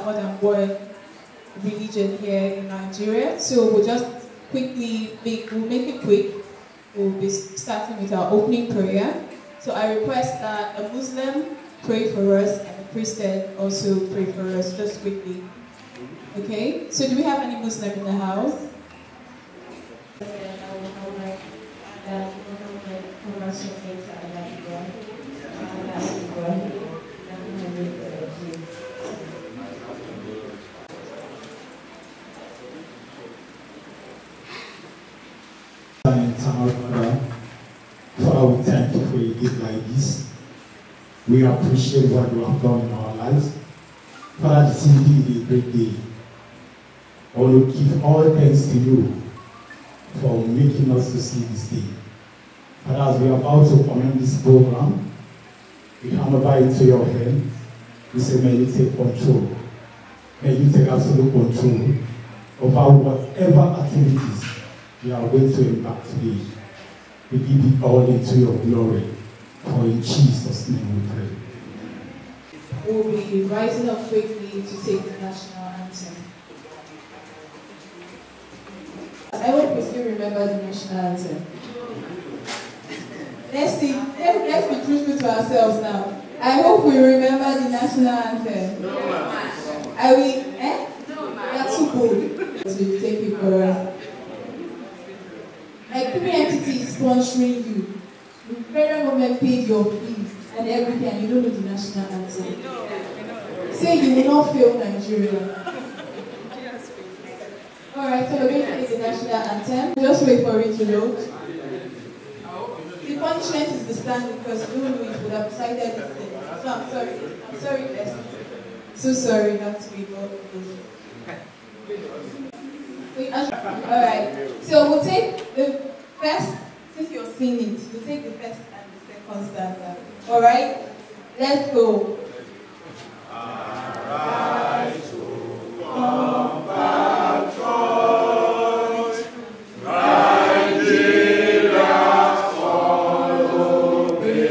more than one religion here in Nigeria. So we'll just quickly we'll make it quick. We'll be starting with our opening prayer. So I request that a Muslim pray for us and a Christian also pray for us, just quickly. Okay? So do we have any Muslim in the house? Father, we thank you for a gift like this. We appreciate what you have done in our lives. Father, this is indeed a great day. I want to give all thanks to you for making us to see this day. Father, as we are about to commence this program, we hand over into your hand. We say, may you take control. May you take absolute control over whatever activities we are going to embark today. We give it all into your glory. For in Jesus' name we pray. We'll be rising up quickly to take the national anthem. I hope we still remember the national anthem. Let's be truthful to ourselves now. I hope we remember the national anthem. Are we? We are too bold to take it for us. Like 3 entities sponsoring you. The federal government paid your fees and everything, and you don't know the national anthem. Say you will not fail Nigeria. Alright, so we're going to take the national anthem. Just wait for it to load. The punishment is the stand because you don't know it would have decided this thing. So I'm sorry. I'm sorry, Best. So sorry not to be able Alright, so we'll take the first, since you're singing it, we'll take the first and the second stanza. Alright? Let's go. Arise to compatriot, Nigeria's all obey,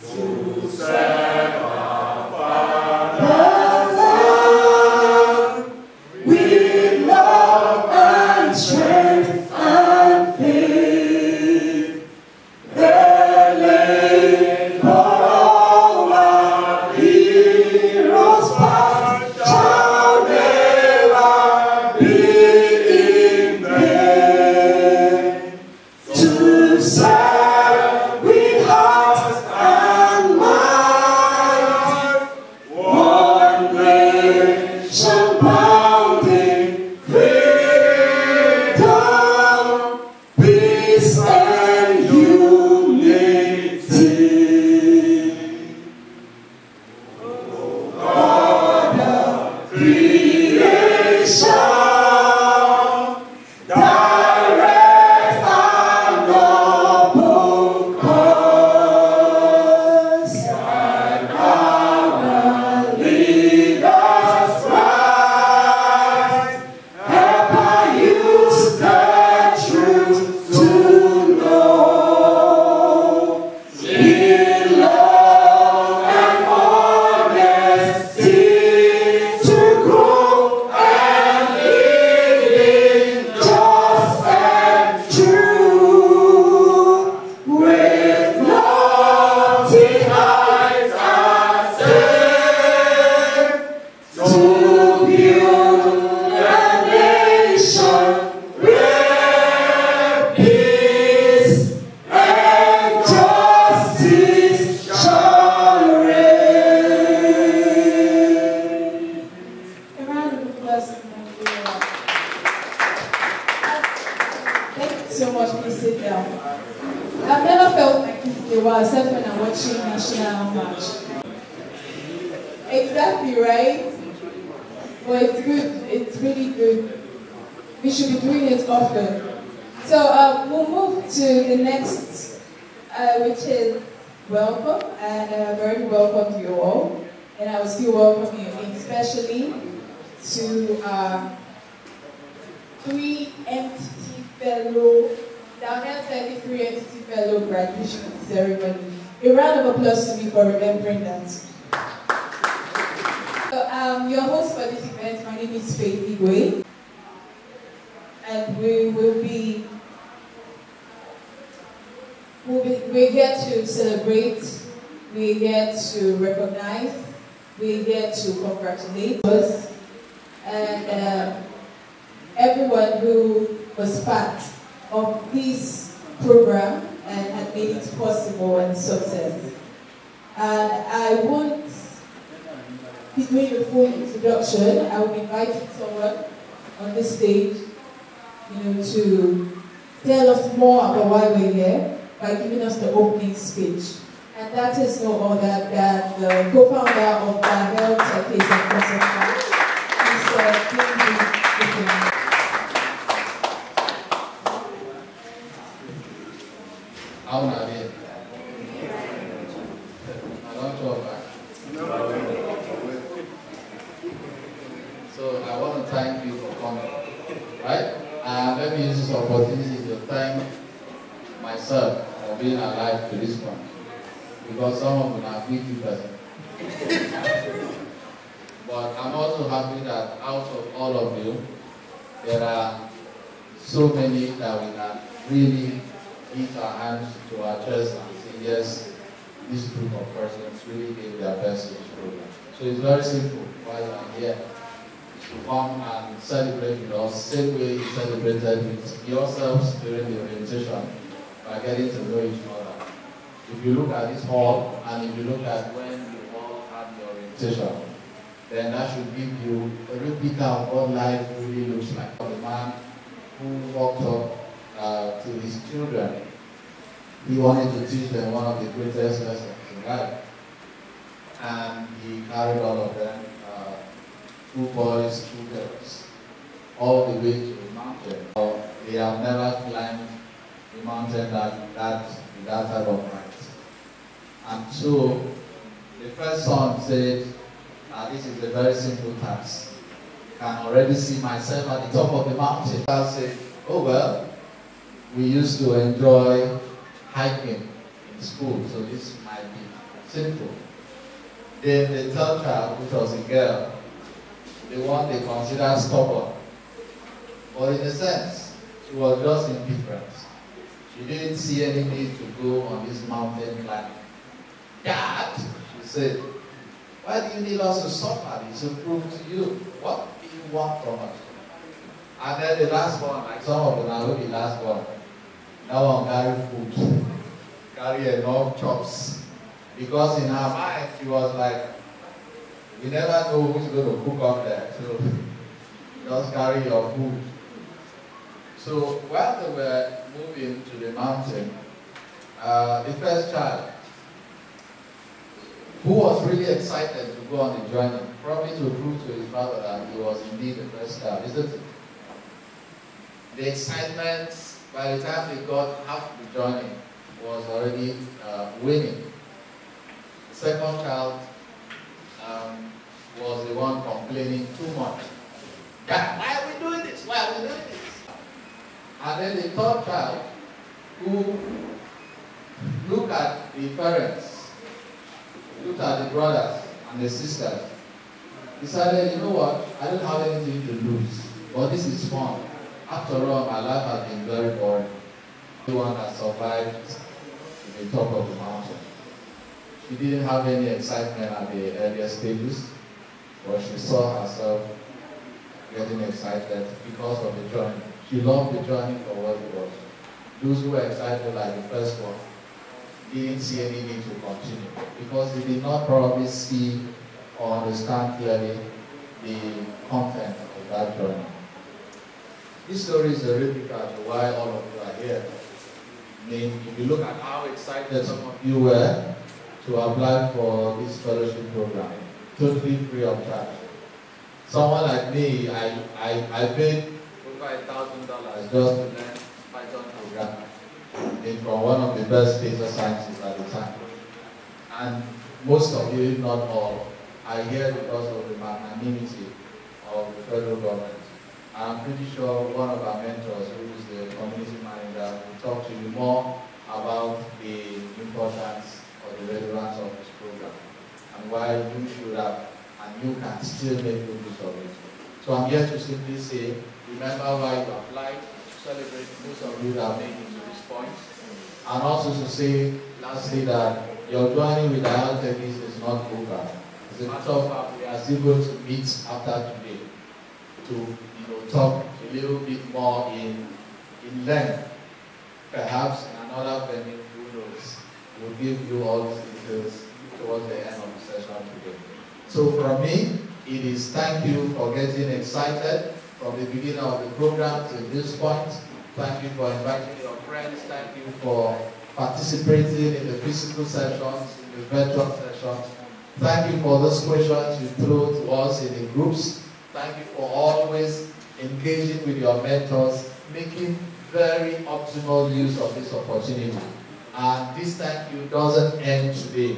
to serve our Father with love and strength and faith. Their labor all our heroes past shall never be in vain. To serve with heart and mind, one nation bound in freedom, peace and unity. O God of creation, direct our noble cause, guide our leaders right, help our youth the truth to know, in love and honesty to grow and live in just and true, with lofty heights and safe, to build a nation where peace and justice shall reign. A round of applause to Nigeria. Thank you so much. Please sit down. I've never felt like this in a while, except when I'm watching national match. Exactly right. But it's good. It's really good. We should be doing it often. So we'll move to the next, which is welcome, and I very welcome you all. And I will still welcome you again, especially to 3 entity fellow, Dahel Techies 3 entity fellow graduation ceremony. A round of applause to me for remembering that. Your host for this event, my name is Faith Igwe, and we're here to celebrate, we're here to recognize, we're here to congratulate us, and everyone who was part of this program and had made it possible and success. And I won't be doing a full introduction. I will be inviting someone on the stage, to tell us more about why we're here by giving us the opening speech. And that is no other than the co-founder of Dahel Techies and Prince Okon, Mr. Chimdinma O. How are you? I don't talk back. So I want to thank you for coming, right? And let me use this opportunity to thank myself for being alive to this point, because some of them are 50%. But I'm also happy that out of all of you, there are so many that we can really beat our hands to our chest and say, yes, this group of persons really gave their best in this program. So it's very simple why you are here, to come and celebrate with us, same way you celebrated with yourselves during the orientation, by getting to know each other. If you look at this hall, and if you look at when you all had the orientation, then that should give you a real picture of what life really looks like. The man who walked up to his children, he wanted to teach them one of the greatest lessons in life. And he carried all of them, 2 boys, 2 girls, all the way to the mountain. They have never climbed the mountain that type of height. And so the first son said, this is a very simple task. I can already see myself at the top of the mountain. I said, oh well, we used to enjoy hiking in school, so this might be simple. Then the third child, which was a girl, the one they considered stubborn. But in a sense, she was just indifferent. She didn't see any need to go on this mountain climbing. Dad, she said, why do you need us to suffer this to prove to you? What do you want from us? And then the last one, like some of them are the last one. That one carry food, carry enough chops. Because in her mind, she was like, we never know who's going to cook up there. So just carry your food. So while they were moving to the mountain, the first child, who was really excited to go on the journey, probably to prove to his father that he was indeed the first child, isn't it? The excitement, by the time they got half the journey, was already winning. The second child was the one complaining too much. Dad, why are we doing this? Why are we doing this? And then the third child, who looked at the parents, looked at the brothers and the sisters, decided, you know what, I don't have anything to lose, but this is fun. After all, my life has been very boring. Everyone has survived to the top of the mountain. She didn't have any excitement at the earlier stages, but she saw herself getting excited because of the journey. She loved the journey for what it was. Those who were excited like the first one didn't see any need to continue because they did not probably see or understand clearly the content of that journey. This story is a replica to why all of you are here. I mean, if you look at how excited some of you were to apply for this fellowship program, totally free of charge. Someone like me, I paid over $1,000 just to learn Python programming from one of the best data scientists at the time. And most of you, if not all, are here because of the magnanimity of the federal government. I'm pretty sure one of our mentors, who is the community manager, will talk to you more about the importance or the relevance of this program and why you should have, and and you can still make good use of it. So I'm here to simply say, remember why you applied, celebrate most of you that have made it to this point, and also to say, lastly, that your journey with Dahel Techies is not over. As a matter of fact, we are still going to meet after today to talk a little bit more in length. Perhaps in another venue, who knows, we'll give you all the details towards the end of the session today. So from me, it is thank you for getting excited from the beginning of the program to this point. Thank you for inviting your friends. Thank you for participating in the physical sessions, in the virtual sessions. Thank you for those questions you threw to us in the groups. Thank you for always engaging with your mentors, making very optimal use of this opportunity. And this thank you doesn't end today.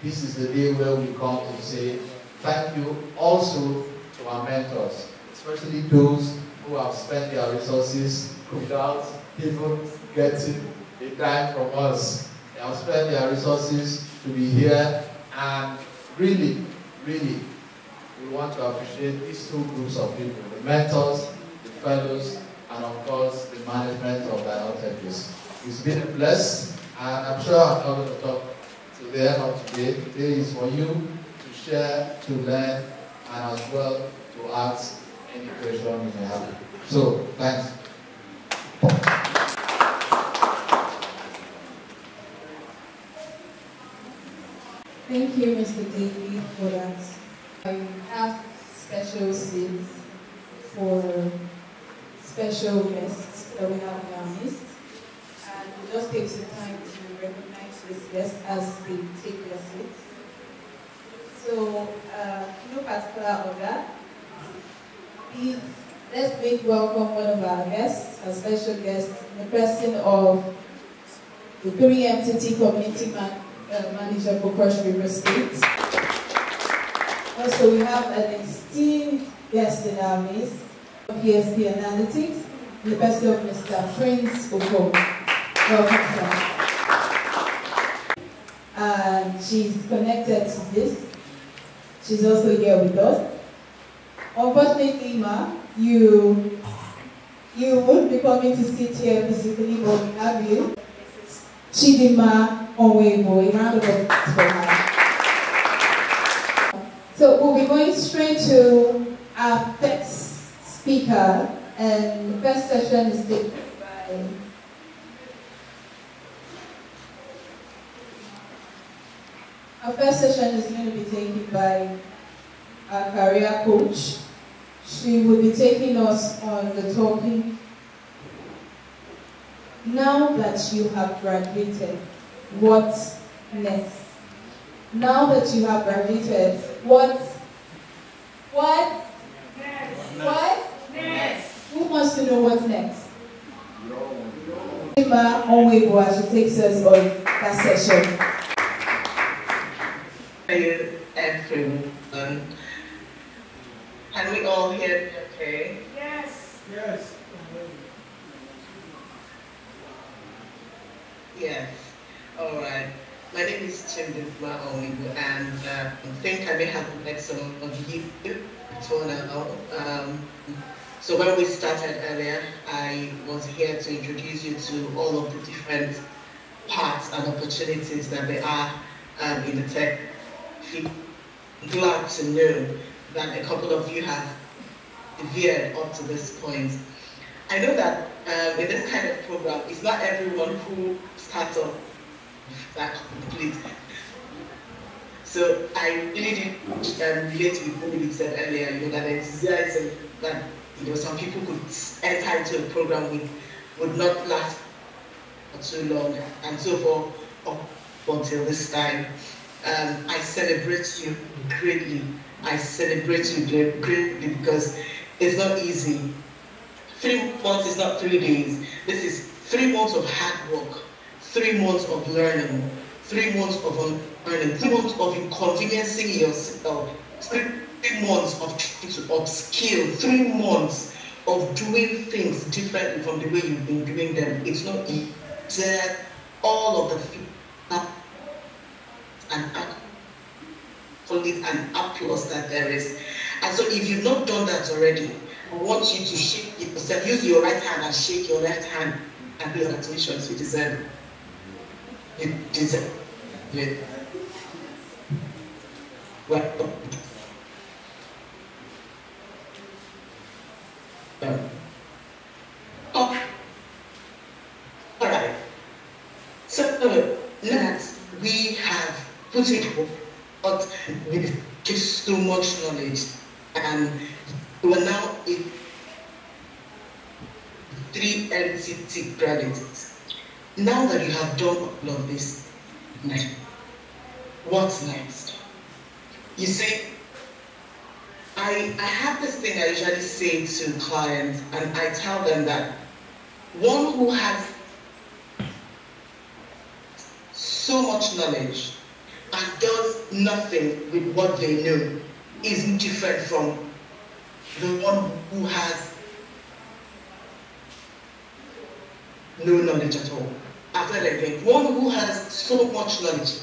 This is the day where we come to say thank you also to our mentors, especially those who have spent their resources without even getting a dime from us. They have spent their resources to be here, and really, really, we want to appreciate these two groups of people, the mentors, the fellows, and of course, the management of Dahel Techies. It's been a blessing, and I'm sure I'm not going to talk to the end of today. Today is for you to share, to learn, and as well to ask any question you may have. So, thanks. Thank you, Mr. David, for that. I have special seats for special guests that we have in our midst. And we'll just take some time to recognize these guests as they take their seats. So, no particular order. Please, let's make welcome one of our guests, a special guest, the person of the 3MTT Community Manager for Cross River State. Also, we have an esteemed guest in our midst, PSP Analytics, the person of Mr. Prince Okon. Welcome, sir. And she's connected to this. She's also here with us. Unfortunately, Ma, you won't be coming to sit here physically, but we have you. Chimdinma O, a round of applause for her. So we'll be going straight to our first speaker, and the first session is taken by our first session is going to be taken by our career coach. She will be taking us on the topic, now that you have graduated, what next? Now that you have graduated, what next? Who wants to know what's next? Chimdinma O, as she takes us on that session. Oyo Effiom. Can we all hear me okay? Yes. Yes. Yes. All right. My name is Chimdinma O, and I think I may have met some of you before now. So when we started earlier, I was here to introduce you to all of the different parts and opportunities that there are in the tech field. Glad to know that a couple of you have veered up to this point. I know that in this kind of program, it's not everyone who starts off that complete. So I really did relate with what you said earlier, that enthusiasm that some people could enter into a program would not last for too long, and so forth up until this time. I celebrate you greatly. I celebrate you greatly because it's not easy. 3 months is not 3 days. This is 3 months of hard work, 3 months of learning, 3 months of unlearning, 3 months of inconveniencing yourself, 3 months of trying to upskill, 3 months of doing things differently from the way you've been doing them. It's not easy. All of the feedback and for it an applause that there is. And so if you've not done that already, I want you to shake yourself, use your right hand and shake your left hand and be congratulations, you deserve it. You deserve it. Well, alright. So let's we have put it but with just so much knowledge, and we are now a 3 LCT graduates. Now that you have done all of this, what's next? You see, I have this thing I usually say to clients, and I tell them that one who has so much knowledge and does nothing with what they know is different from the one who has no knowledge at all. After that, again, one who has so much knowledge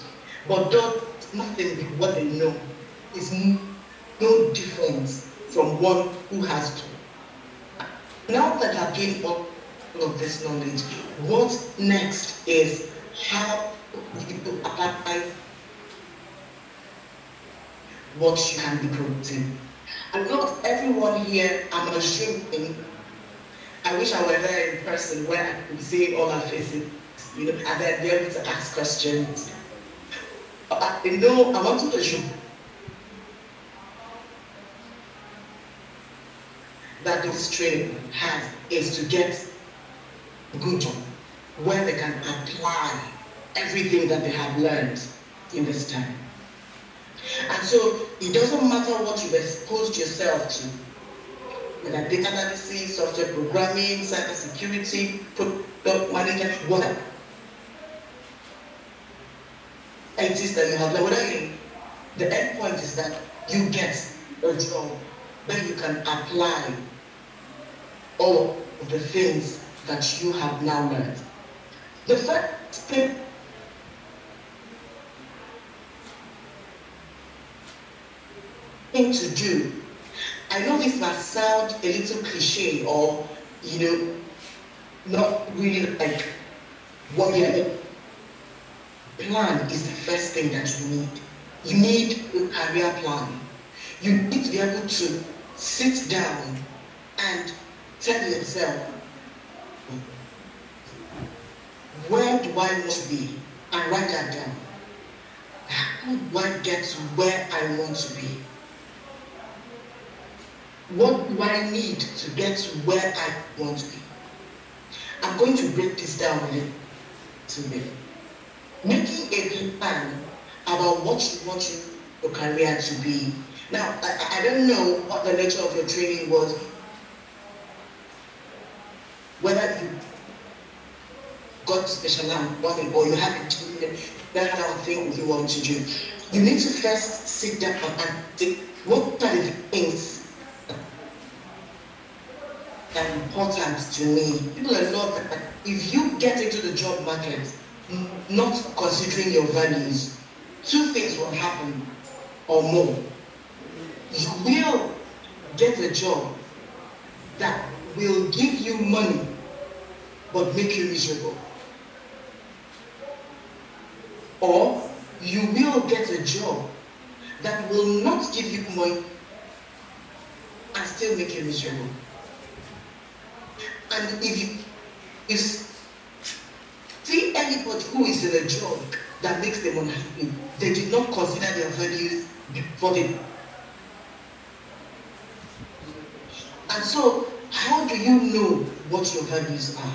but does nothing with what they know is no different from one who has to. Now that I've gained all of this knowledge, what next is how you apply what you can be productive. And not everyone here, I'm assuming, I wish I were there in person where I could see all our faces, you know, and then be able to ask questions. But I want to assume that this training has is to get a good job where they can apply everything that they have learned in this time. And so it doesn't matter what you've exposed yourself to, whether data analysis, software programming, cybersecurity, product management, whatever it is that you have learned, the end point is that you get a job where you can apply all of the things that you have now learned. The first thing to do, I know this might sound a little cliche or, you know, not really like what you plan is the first thing that you need. You need a career plan. You need to be able to sit down and tell yourself, where do I want to be? And write that down. How do I get to where I want to be? What do I need to get to where I want to be? I'm going to break this down a little bit. Making a plan about what you want your career to be. Now, I don't know what the nature of your training was, whether you got specialized or you had to do that kind of thing you want to do. You need to first sit down and think, what are the things that are important to me? People are not, if you get into the job market not considering your values, two things will happen or more. You will get a job that will give you money but make you miserable. Or you will get a job that will not give you money and still make you miserable. And if you see anybody who is in a job that makes them unhappy, they did not consider their values before they. And so, how do you know what your values are?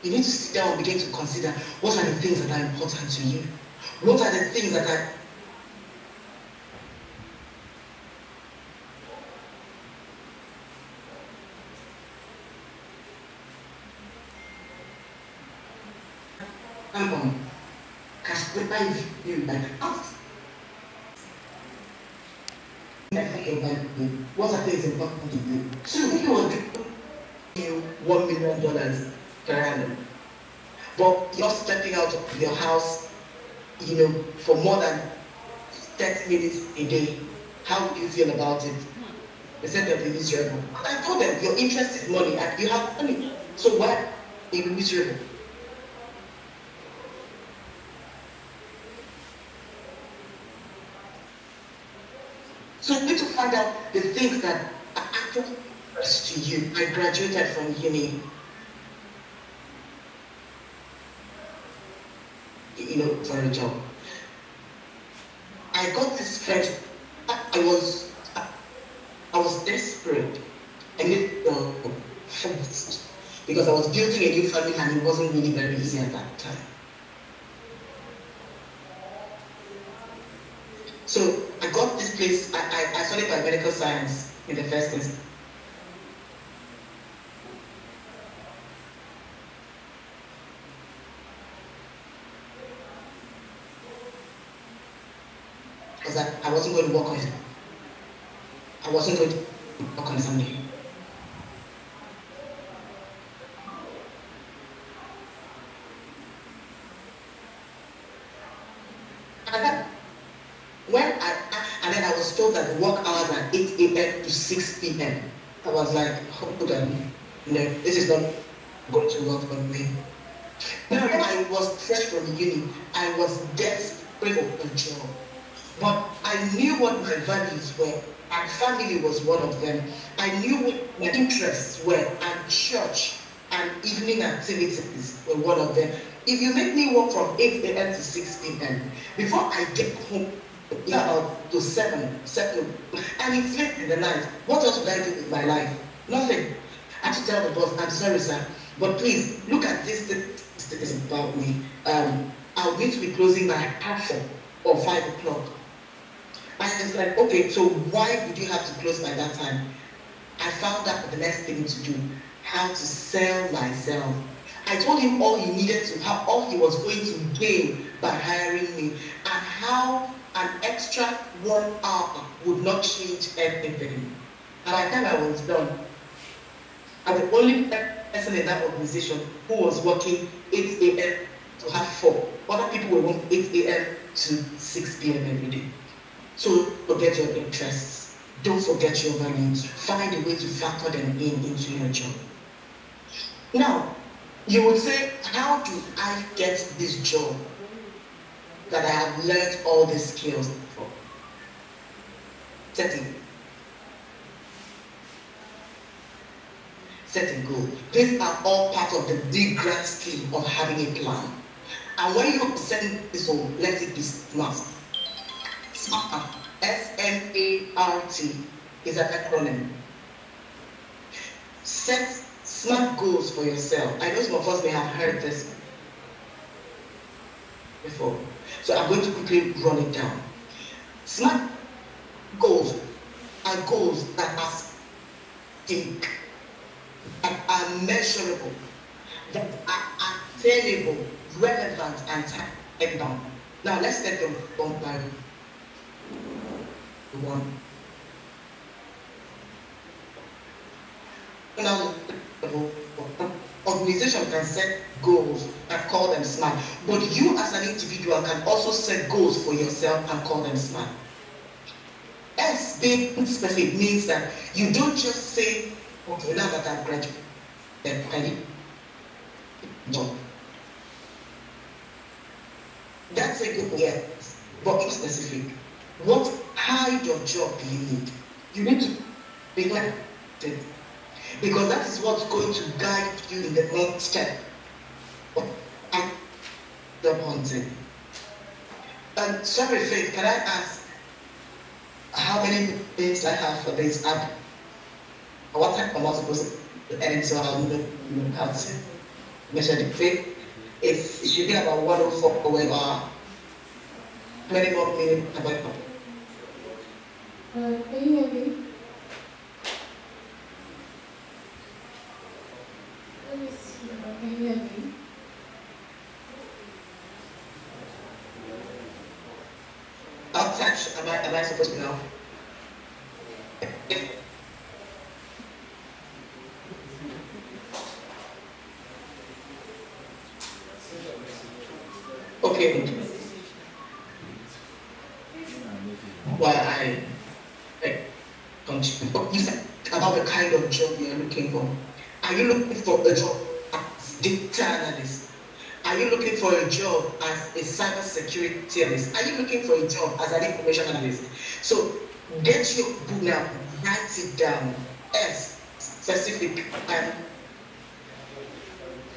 You need to sit down and begin to consider what are the things that are important to you. What are the things that are what are things important to you? So you will give you $1 million per annum, but you're stepping out of your house, you know, for more than 30 minutes a day. How do you feel about it? They said they'll be miserable. And I told them, your interest is money and you have money. So why are you miserable? So you need to find out the things that are actually interest to you. I graduated from uni, for a job. I got this friend. I was desperate. I needed first because I was building a new family and it wasn't really very easy at that time. So I got this place. I studied biomedical science in the first instance. Because I wasn't going to work on it. I wasn't going to work on Sunday. And then I was told that the work hours are 8 a.m. to 6 p.m. I was like, hold on, this is not going to work for me. Now I was fresh from uni, I was desperate for a job. But I knew what my values were, and family was one of them. I knew what my interests were, and church and evening activities were one of them. If you make me work from 8 a.m. to 6 p.m., before I get home, about to 7, and it's late in the night, what else would I do with my life? Nothing. I have to tell the boss, I'm sorry, sir, but please look at this is about me. I'll need to be closing by 4 or 5 o'clock. And it's like, okay, so why would you have to close by that time? I found out the next thing to do, how to sell myself. I told him all he needed to have, all he was going to gain by hiring me, and how an extra 1 hour would not change everything. And by the time I was done, I'm the only person in that organization who was working 8 a.m. to have 4. Other people were working 8 a.m. to 6 p.m. every day. So forget your interests. Don't forget your values. Find a way to factor them into your job. Now, you would say, how do I get this job that I have learned all these skills for? Setting goal. These are all part of the big grand scheme of having a plan. And when you're setting this goal, let it be smart. SMART, S-M-A-R-T, is an acronym. Set SMART goals for yourself. I know some of us may have heard this before, so I'm going to quickly run it down. SMART goals are goals that are specific, that are measurable, that are attainable, relevant, and time-bound. Now let's take them one by one. Now, organization can set goals and call them SMART, but you as an individual can also set goals for yourself and call them SMART. S, being specific, means that you don't just say, okay, now that I've graduated, then I need a job. That's a good yes, but be specific. What kind of job do you need? You need to be connected, because that is what's going to guide you in the next step of job hunting. And sorry, Faith, can I ask how many days I have for this app? What time am I supposed to edit so I'll know how to measure the Faith? It should be about 104 or whatever. 20 more minutes about it. Can you hear me? Let me see. Can you hear me? I'll touch. Am I supposed to know? Okay. kind of job you're looking for. Are you looking for a job as data analyst? Are you looking for a job as a cybersecurity analyst? Are you looking for a job as an information analyst? So get your book now, write it down. S, specific, and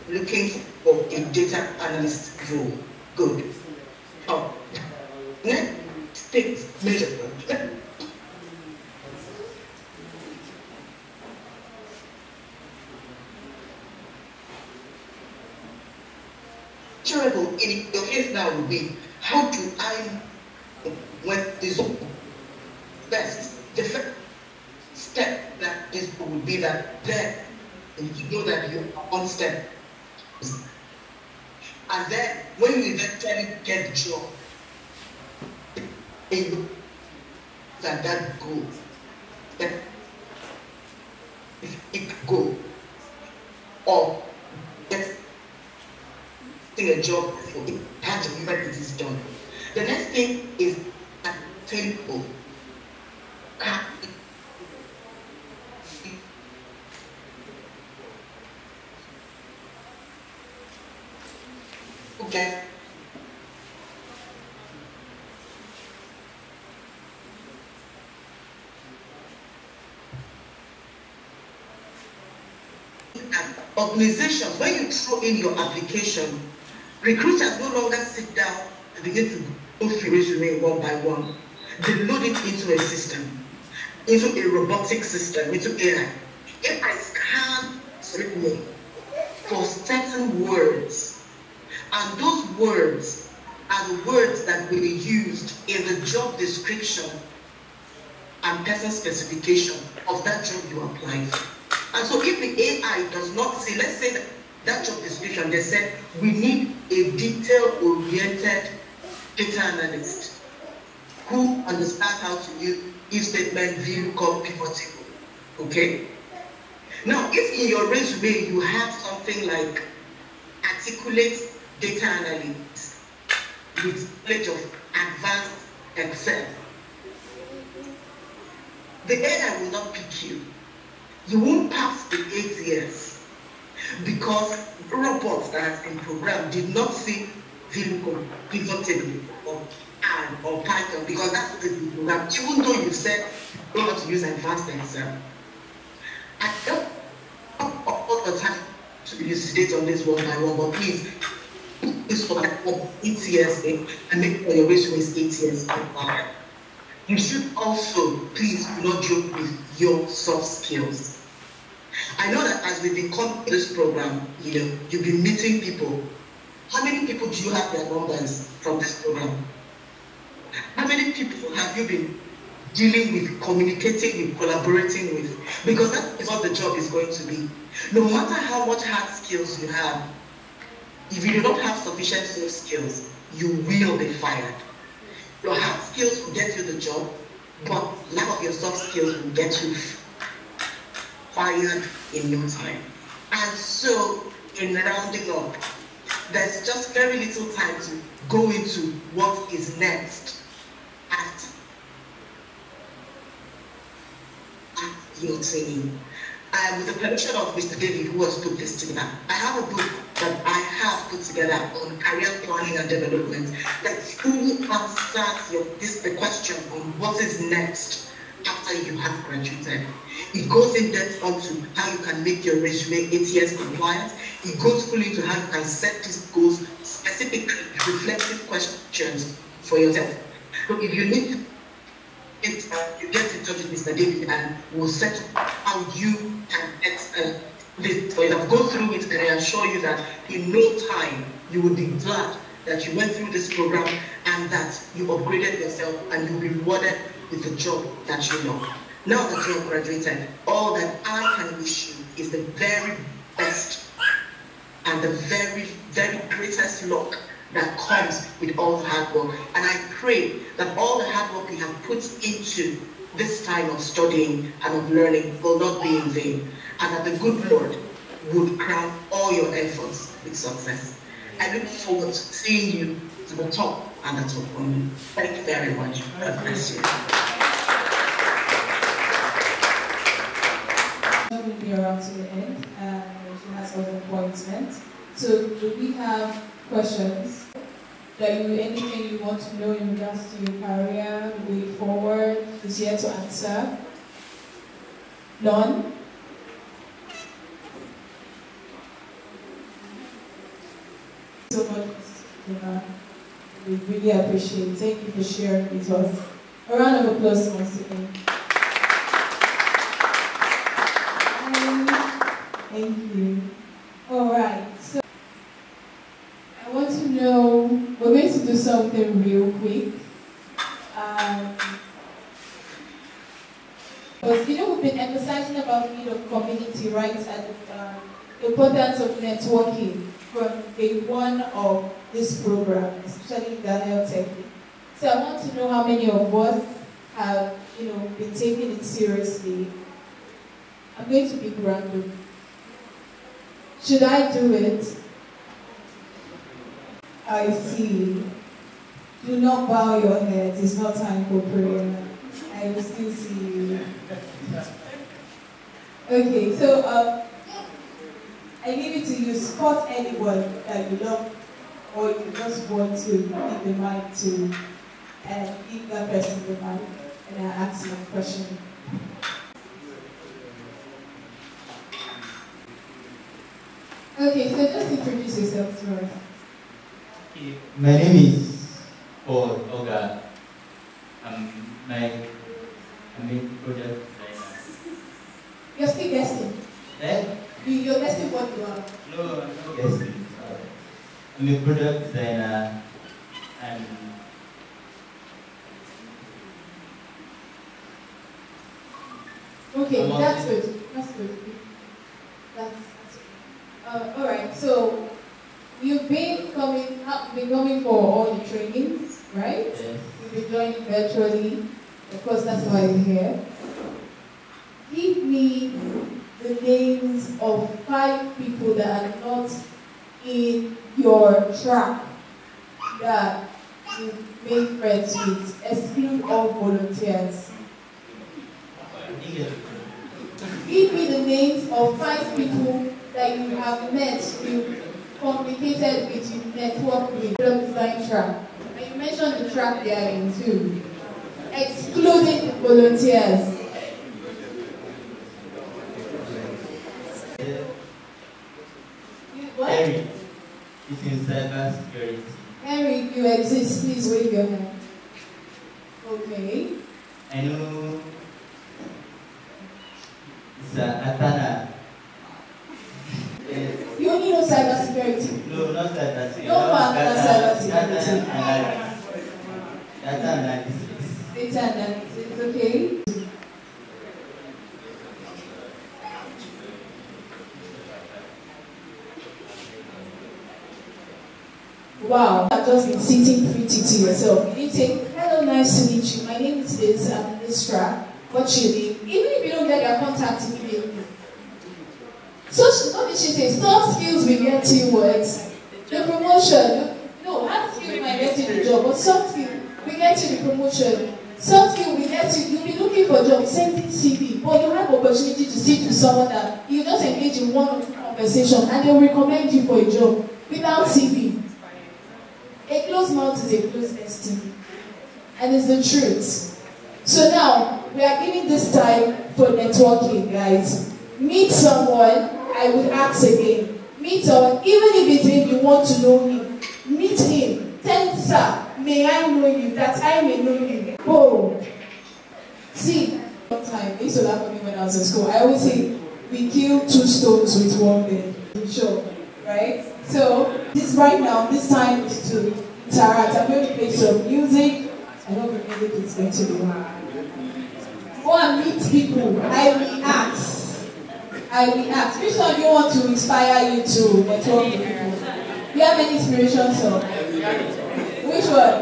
looking for a data analyst role. Good. Next thing, measurable. Measurable in your case now would be, how do I, when this best, the first step that this would be that then you know that you are on step. And then when you eventually get the job, that goal, that if it go or get a job for it, how to remember it is done. The next thing is attainable. Okay. Organizations, when you throw in your application, recruiters no longer sit down and begin to go through resume one by one. They load it into a system, into a robotic system, into AI. AI scans resume for certain words, and those words are the words that will be used in the job description and person specification of that job you apply for. And so if the AI does not see, let's say that job description, they said, we need a detail-oriented data analyst who understands how to use if statement, VLOOKUP, pivot table. Okay? Now, if in your resume you have something like articulate data analyst with knowledge of advanced Excel, the AI will not pick you. You won't pass the 8 years because robots that have been programmed did not see VLOOKUP, pivot table, or R or Python, because that's what they've been programmed. Even though you said you know how to use advanced Excel. I don't have all the time to elucidate on this one by one, but please put this for like 8 years and make sure your resume is 8 years. You should also, please do not joke with your soft skills. I know that as we become this program, you'll be meeting people. How many people do you have their numbers from this program? How many people have you been dealing with, communicating with, collaborating with? Because that is what the job is going to be. No matter how much hard skills you have, if you do not have sufficient soft skills, you will be fired. Your hard skills will get you the job, but lack of your soft skills will get you fired in no time. And so, in rounding up, there's just very little time to go into what is next at your training. And with the permission of Mr. David, who has put this together, I have a book that I have put together on career planning and development that fully answers the question on what is next after you have graduated. It goes in depth onto how you can make your resume 8 years compliant. It goes fully into how you can set these goals, specific reflective questions for yourself. So if you need it, you get in touch with Mr. David and we'll set up how you can get this for yourself. Go through it and I assure you that in no time you will be glad that you went through this program and that you upgraded yourself and you'll be rewarded with the job that you know. Now that you have graduated, all that I can wish you is the very best and the very, very greatest luck that comes with all the hard work. And I pray that all the hard work you have put into this time of studying and of learning will not be in vain, and that the good Lord would crown all your efforts with success. I look forward to seeing you to the top and the top one. Thank you very much. God bless you. going to be around to the end, and she has other appointments. So do we have questions? Anything you want to know in regards to your career, way forward, is here to answer? None? So much, we really appreciate it. Thank you for sharing with us. A round of applause once again. Thank you. All right. So I want to know, we're going to do something real quick. Because we've been emphasizing about the need of community rights and the importance of networking from day one of this program, especially Dahel Techies. So I want to know how many of us have, been taking it seriously. I'm going to be random. Should I do it? I see. Do not bow your head. It's not time for prayer. I will still see you. Okay, so I leave it to you. Spot anyone that you love or you just want to give the mic to, and give that person the mic, and I ask you a question. Okay, so just introduce yourself to us. My name is Oga. I'm a product designer. You're still guessing? Eh? You're guessing what you are? No, I'm not guessing. I'm a product designer and okay, that's good. That's good. That's all right. So you've been coming for all the trainings, right? yes. You've been joining virtually. Of course, that's why you're here. Give me the names of 5 people that are not in your track that you make friends with. Exclude all volunteers. Give me the names of 5 people that you have met, you communicated with, you networked with, the design track. And you mentioned the track they are in too. Excluding the volunteers. What? Eric is in cybersecurity. Eric, you exist, please wave your hand. Okay. I know it's Atana. You only know cybersecurity. No, not cybersecurity. No man knows cybersecurity. Data analysis. Data analysis, okay. Wow, I've just been sitting pretty to yourself. You need to say, hello, nice to meet you. My name is Liz, I'm in this track. What's your name? Even if you don't get their contact immediately. So what did she say? Soft skills will get you what? The promotion. No, hard skills might get you the job, but soft skills will get you the promotion. Soft skills will get you, you'll be looking for jobs, sending CV, but you have opportunity to sit with someone that you just engage in 1 or 2 conversations and they'll recommend you for a job without CV. A closed mouth is a closed destiny. And it's the truth. So now, we are giving this time for networking, guys. Meet someone, I would ask again. Meet someone, even if it's him, you want to know him. Meet him. Tell him, sir, may I know you, that I may know you. Oh. See, one time, they used to laugh at me when I was in school. I always say, we kill 2 stones with 1 bird. Sure, right? So, this right now, this time is to interact. I'm going to play some music. I know the music is going to be loud. Go and meet people. I will ask. Which one do you want to inspire you to network with people? Do you have any inspiration song? Which one?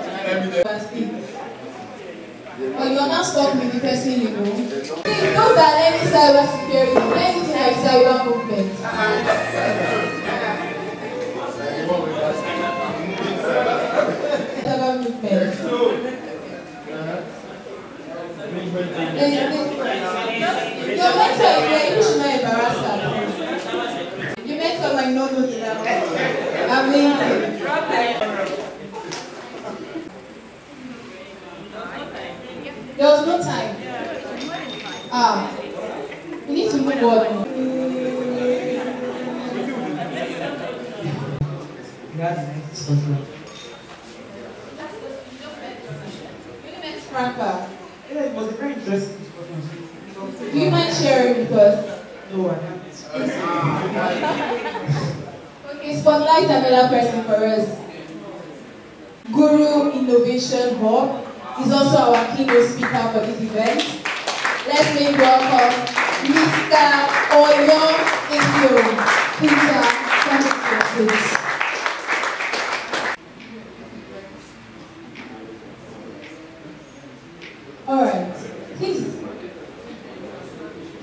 Or you are not stuck with the person you know? Those are any cyber security, anything like cyber movement. Cyber movement. Your mentor is there, you should not embarrass my no-no dilemma. Amazing. There was no time. We need to move on. Franca. Yeah, it was a very interesting discussion. Do you mind sharing with us? No, I can't. Okay, spotlight another person for us. Guru Innovation Hub is also our keynote speaker for this event. Let's make welcome Mr. Oyo Effiom. Peter, come to your place. Alright, please,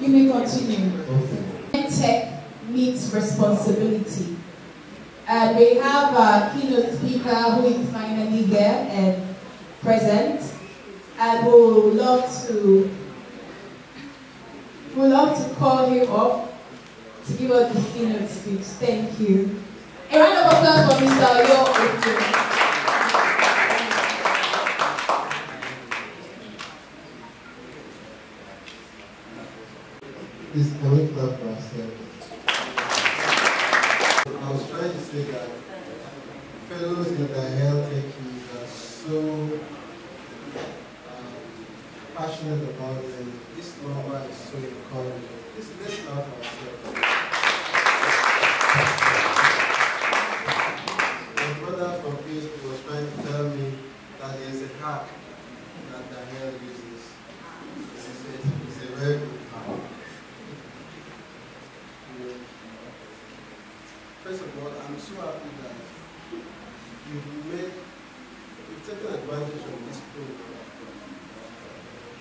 you may continue. Tech meets responsibility. And we have our keynote speaker who is finally here and present. And we would love to call him up to give us the keynote speech. Thank you. A round of applause for Mr. Oyo Effiom. Please, can we clap for ourselves? I was trying to say that fellows in Dahel Techies are so passionate about them. This number is so encouraging. Let's clap for ourselves. My brother from PSP was trying to tell me that there is a hack that Dahel uses. It's a very good hack. First of all, I'm so happy that you've taken advantage of this program.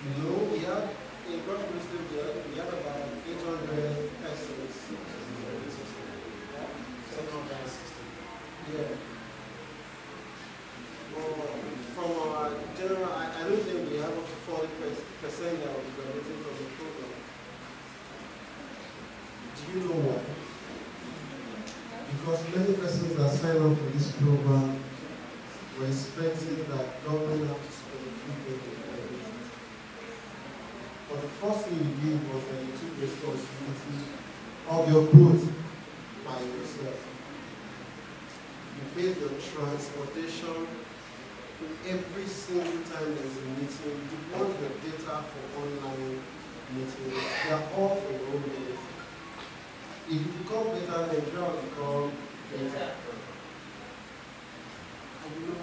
You know, we have in Brussels, we have about 800 persons. Yeah. Well, from our general, I don't think we have up to 40% that will be graduating from the program. Do you know why? Because many persons that sign up for this program were expecting that government have to spend a few days on everything. But the first thing you did was that you took responsibility of your growth by yourself. You paid your transportation every single time there's a meeting. You want your data for online meetings. They are all for your own benefit. If you become better, Nigeria will become better. And you know,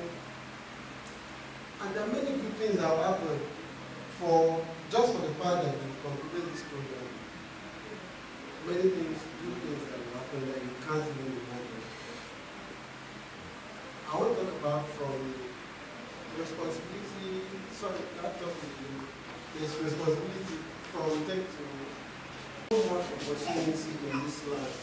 and there are many good things that will happen just for the fact that you've completed this program. Many things, good things that will happen that you can't even imagine. I want to talk about from responsibility, that topic is responsibility from tech to so much opportunity in this land.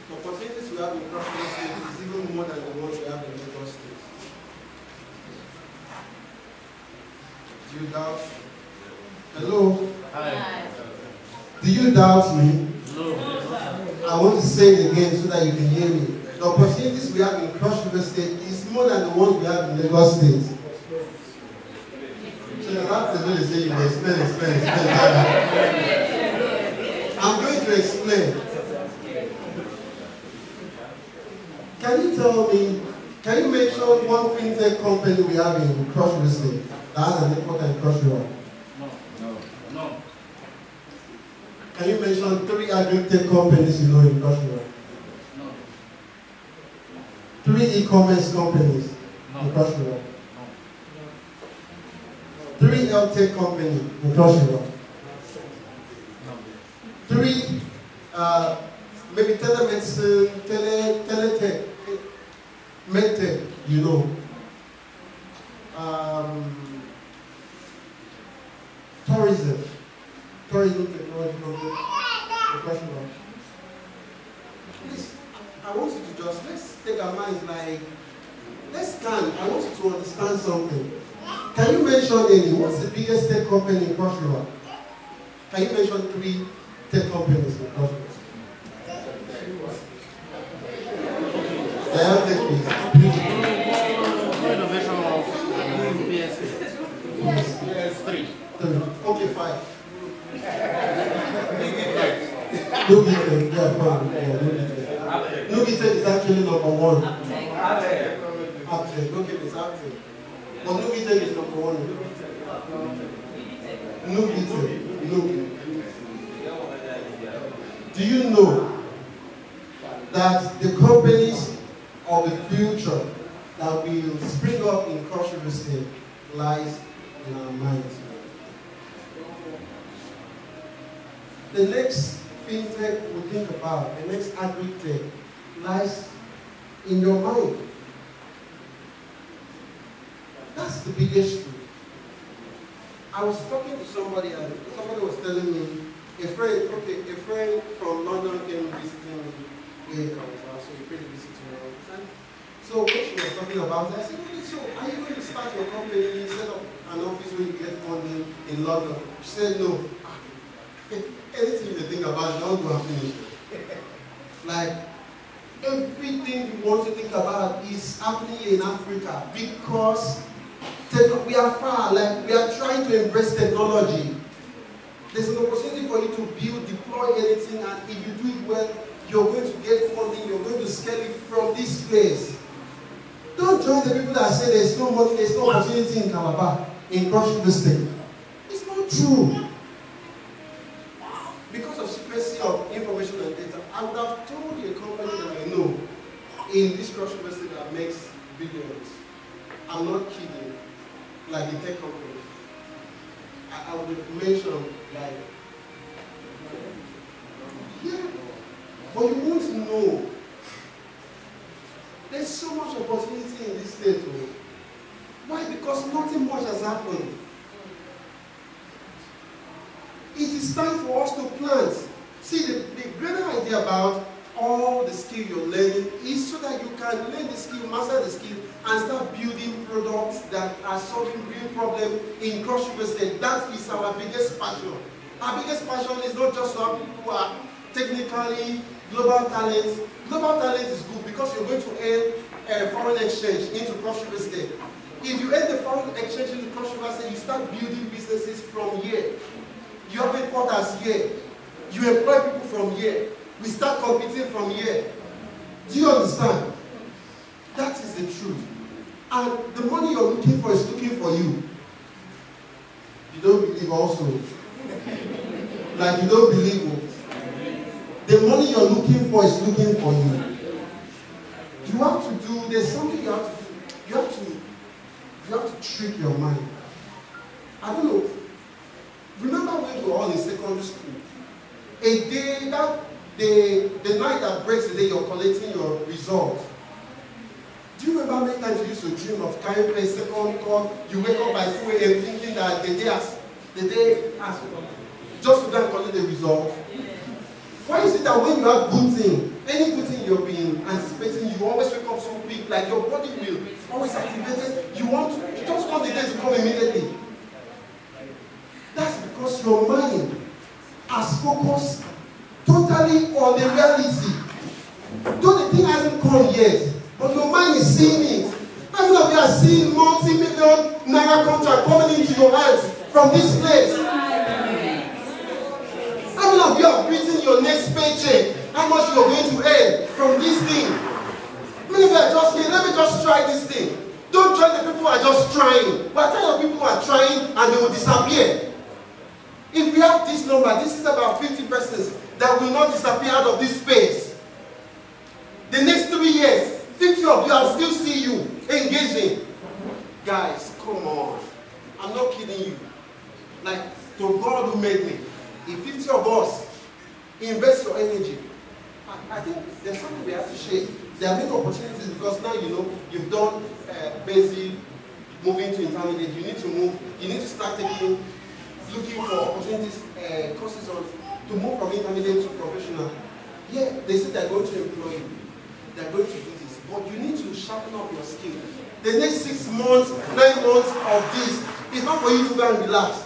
The opportunities we have in Brussels State is even more than the ones we have in Lagos State. Do you doubt? Hello? Hi. Do you doubt me? No. I want to say it again so that you can hear me. The opportunities we have in Cross River State is more than the ones we have in Lagos State. So you have to really say you will explain. I'm going to explain. Can you tell me, can you mention one fintech company we have in Cross River State that has an important in Cross River? No. Can you mention 3 agri-tech companies you know in Cross River? No. 3 e-commerce companies in Cross River? No. 3 health tech companies in Cross River? 3 maybe telemedicine, teletech, medtech, you know. Tourism technology company. Please, I want you to just, let's take our minds like, let's scan. I want you to understand something. Can you mention any? What's the biggest tech company in Cross River? Can you mention 3 tech companies in Cross River? No meeting, yeah, fine. Yeah, no meeting. No meeting is actually number one. Acting. Okay, it's acting. But no meeting is number one. No meeting. No. Do you know that the companies of the future that will spring up in Cross River State lies in our minds? The next fintech we think about, the next agri-tech, lies in your mind. That's the biggest truth. I was talking to somebody and somebody was telling me, a friend from London came visiting me here, so he paid a visit to me. So what she was talking about, I said, okay, so are you going to start your company, set up an office where you get funding in London? She said, no. Anything you think about, don't go and finish it. Like, everything you want to think about is happening in Africa because we are far, like we are trying to embrace technology. There's an opportunity for you to build, deploy anything, and if you do it well, you're going to get funding, you're going to scale it from this place. Don't join the people that say there's no money, there's no opportunity in Calabar, in Cross River State. It's not true. Because of secrecy of information and data, I would have told you a company that I know in this Cross River State that makes billions. I'm not kidding. Like the tech company. I would have mentioned, like, yeah, but you won't know. There's so much opportunity in this state. Why? Because nothing much has happened. It is time for us to plant. See, the greater idea about all the skill you're learning is so that you can learn the skill, master the skill, and start building products that are solving real problems in Cross River State. That is our biggest passion. Our biggest passion is not just to have people who are technically global talents. Global talent is good because you're going to earn foreign exchange into Cross River State. If you earn the foreign exchange into Cross River State, you start building businesses from here. You have headquarters here. You employ people from here. We start competing from here. Do you understand? That is the truth. And the money you're looking for is looking for you. You don't believe also. Like you don't believe. The money you're looking for is looking for you. You have to do, there's something you have to do. You have to trick your mind. I don't know. Remember when we were all in secondary school? A day that the night that breaks the day you're collecting your results. Do you remember many times you used to dream of carrying a second call? You wake up by 2 a.m. thinking that the day has just to go and collect the result. Why is it that when you have good thing, any good thing you've been anticipating, you always wake up so quick, like your body will always activated. You just want the day to come immediately. That's because your mind has focused totally on the reality. Though the thing hasn't come yet, but your mind is seeing it. How many of you are seeing multi-million naira contract coming into your hands from this place? How many of you have written your next paycheck? How much you are going to earn from this thing? Many of you are just here, let me just try this thing. Don't join the people who are just trying. But tell your people who are trying and they will disappear. If we have this number, this is about 50 persons that will not disappear out of this space. The next 3 years, 50 of you, I'll still see you engaging. Guys, come on. I'm not kidding you. Like, to God who made me, if 50 of us invest your energy, I think there's something we have to share. There are many opportunities because now you know you've done basic, moving to intermediate. You need to move. You need to start looking for opportunities, courses on to move from intermediate to professional. Yeah, they say they're going to employ you. They're going to do this, but you need to sharpen up your skill. The next 6 months, 9 months of this is not for you to go and relax.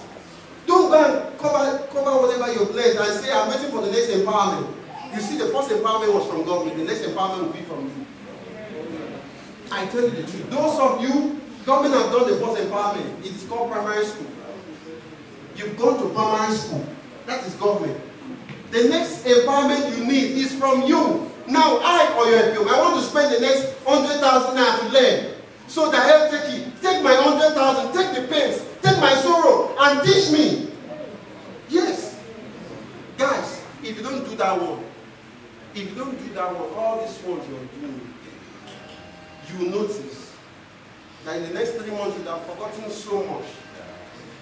Don't go and cover whatever your plans and say, I'm waiting for the next empowerment. You see, the first empowerment was from government, the next empowerment will be from you. I tell you the truth. Those of you, government have done the first empowerment. It is called primary school. You've gone to primary school. That is government. The next empowerment you need is from you. Now, Oyo Effiom, I want to spend the next 100,000 naira to learn. So Dahel Techies, take my 100,000, take the pains, take my sorrow, and teach me. Yes. Guys, if you don't do that one, all these ones you're doing, you will notice that in the next 3 months you would have forgotten so much.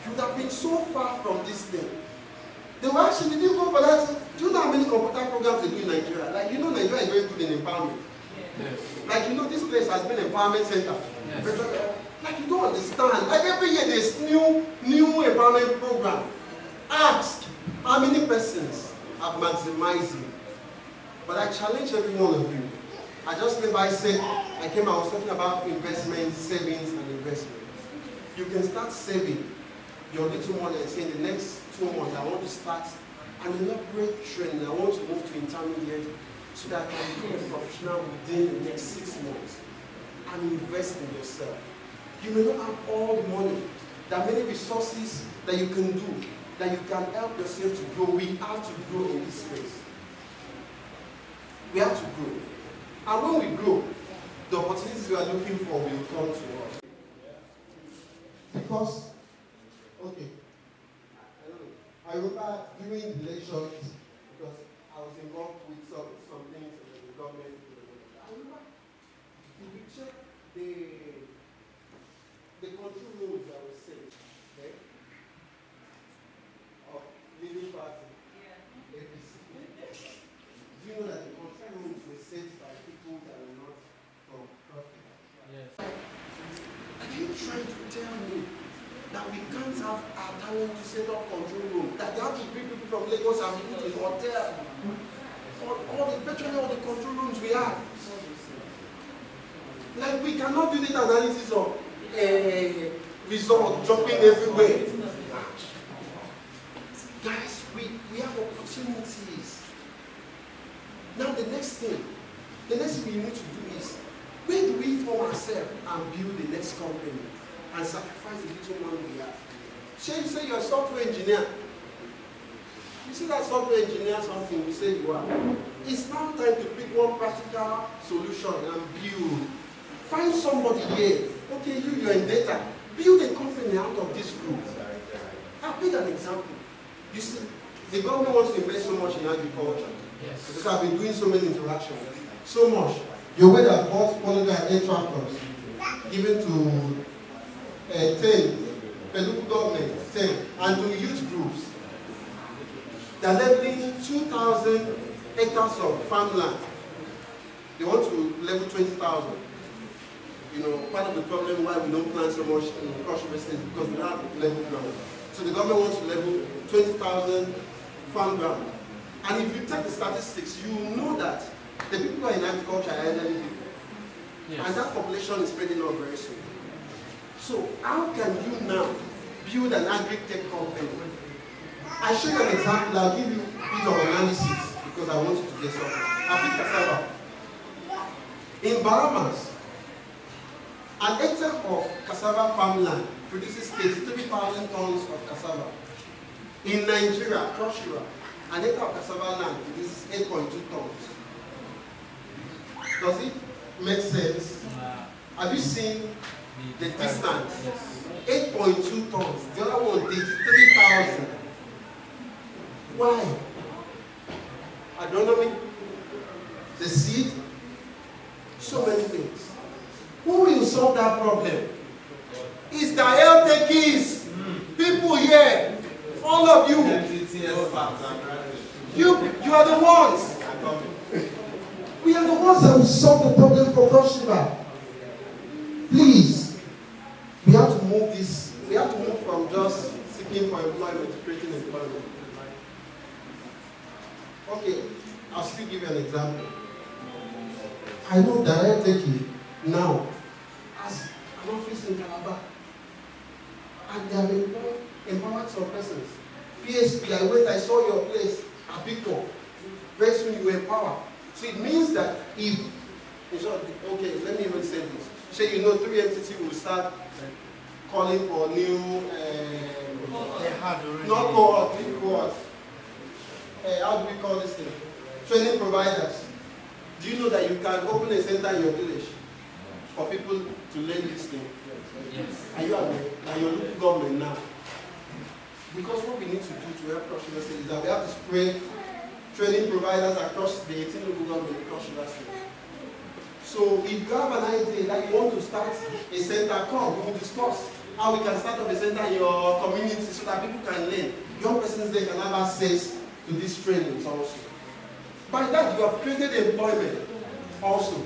You would have been so far from this thing. They were actually, did you go for that? Do you know how many computer programs they do in Nigeria? Like, you know, Nigeria is very good in empowerment. Yes. Like, you know, this place has been an empowerment center. Yes. Like, you don't understand. Like, every year there's new empowerment program. Ask how many persons are maximizing. But I challenge every one of you. I just remember I said, I was talking about investments, savings, and investments. You can start saving your little money and say, in the next 2 months, I want to start an elaborate training. I want to move to intermediate so that I can become a professional within the next 6 months and invest in yourself. You may not have all the money. There are many resources that you can do, that you can help yourself to grow. We have to grow in this space. We have to grow. And when we grow, the opportunities we are looking for will come to us. Because, okay, I remember during the elections, because I was involved with some things in the government. I remember, if you check the control rooms that were set, okay, of leading party, APC. Do you know that the control rooms were set by people that were not from profit? Yes. Are you trying to tell me that we can't have our talent to set up control room? That they have to bring people from Lagos and put in hotel? Virtually all the control rooms we have. Like, we cannot do the analysis of result dropping everywhere. Guys, we have opportunities. Now the next thing we need to do is, where do we form ourselves and build the next company and sacrifice the little money we have? You say you're a software engineer. You see that software engineer something, you say you are. It's now time to pick one practical solution and build. Find somebody here. Okay, you're in data. Build a company out of this group. I'll pick an example. You see, the government wants to invest so much in agriculture. Yes. Because I've been doing so many interactions. So much. Your way that bought 108 tractors given to 10, the local government, 10, and to youth groups. They're leveling 2,000 hectares of farmland. They want to level 20,000. You know, part of the problem why we don't plant so much in crush is because we don't have level ground. So the government wants to level 20,000 farm ground. And if you take the statistics, you know that the people who are in agriculture are elderly people. Yes. And that population is spreading out very soon. So how can you now build an agri-tech company? I show you an example. I'll give you a bit of analysis because I want you to get something. I'll pick cassava. In Bahamas, an hectare of cassava farmland produces 33,000 tons of cassava. In Nigeria, Cross River, an hectare of cassava land produces 8.2 tons. Does it make sense? Have you seen the distance? 8.2 tons. The other one, 83,000. Why? Agronomy, the seed, so many things. Who will solve that problem? It's Dahel Techies. People here, all of you. You are the ones. We are the ones that will solve the problem for Cross River. Please, we have to move this. We have to move from just seeking for employment to creating employment. Okay, I'll still give you an example. I know Dahel Techies now has an office in Calabar, and they have empowered some persons. PSP, I saw your place at Victor. Very soon you will empower. So it means that if, okay, let me even say this. Say you know 3 entities will start calling for new, not cohort, new cohort. how do we call this thing? Training providers. Do you know that you can open a center in your village for people to learn this thing? Yes. Are you aware that your local government now? Because what we need to do to help Cross River State is that we have to spread training providers across the 18 local government across River State. So if you have an idea that you want to start a center, come, we will discuss how we can start up a center in your community so that people can learn. Young persons there can have access to these trainings also. By that, you have created employment also.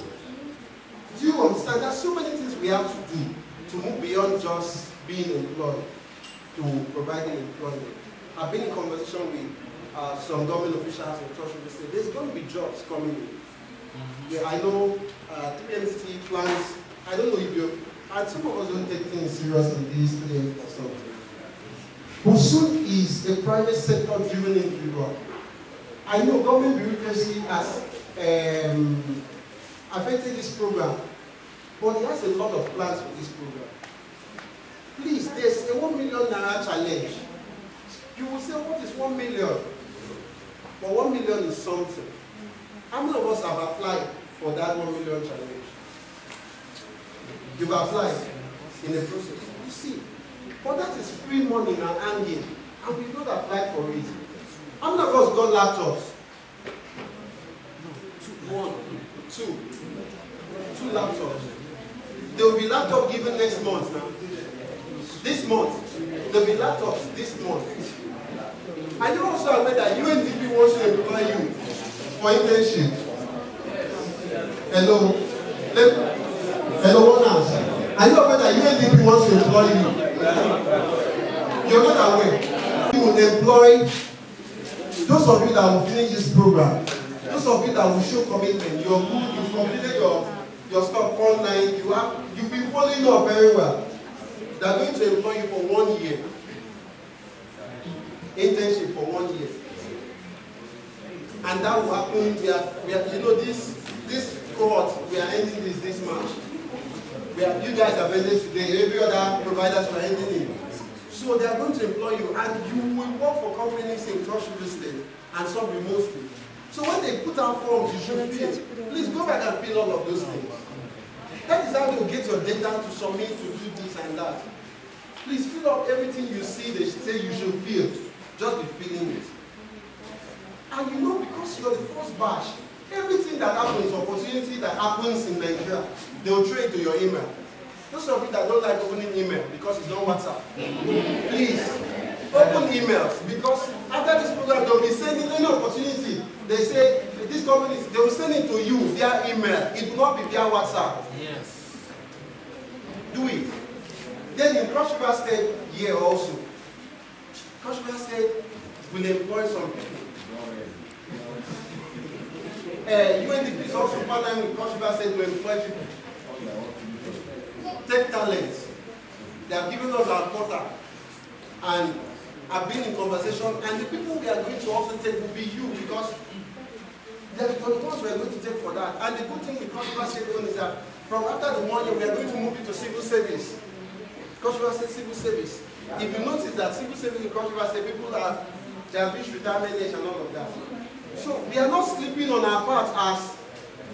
Do you understand? There are so many things we have to do to move beyond just being employed to providing employment. I've been in conversation with some government officials in Cross River State. There's going to be jobs coming in. Yeah, I know 3MCT plans. I don't know if you and some of us don't take things serious in these days or something. Busun is a private sector driven individual. I know government bureaucracy has affected this program, but he has a lot of plans for this program. Please, there's a 1 million naira challenge. You will say, what is 1 million? But 1 million is something. How many of us have applied for that 1 million challenge? You've applied in the process. You see, but that is free money and hanging, and we've not applied for it. How many of us got laptops? Two laptops. There will be laptop given next month now. This month. There will be laptops this month. And you also aware that UNDP wants to employ you for internship. Hello? Hello, one answer. Are you aware that UNDP wants to employ you? You're not aware. You will employ those of you that will finish this program, those of you that will show commitment, you're good, you've completed your stuff online, you've been following up very well. They're going to employ you for 1 year. Internship for 1 year. And that will happen, you know, this cohort, we are ending this March. You guys have ended today, every other providers were ending it. So they are going to employ you, and you will work for companies in Cross River State and some remotely. So when they put out forms, you should fill. Please go back and fill all of those things. That is how they will get your data to submit, to do this and that. Please fill up everything you see they say you should fill. Just be filling it. And you know, because you're the first batch, everything that happens, opportunity that happens in Nigeria, they will throw it to your email. Those of you that don't like opening email because it's on WhatsApp, please open emails, because after this program they'll be sending any opportunity. They say these companies, they will send it to you via email. It will not be via WhatsApp. Yes. Do it. Then in Cross River State here also, Cross River State will employ some people. UNDP is also partnering with Cross River State to employ people. Tech talents. They have given us our quota and have been in conversation, and the people we are going to also take will be you, because they are the ones we are going to take for that. And the good thing with Cross River State is that from after the 1 year we are going to move into civil service. Cross River State civil service. If you notice that civil service in Cross River State, people have reached retirement age and all of that. So we are not sleeping on our part as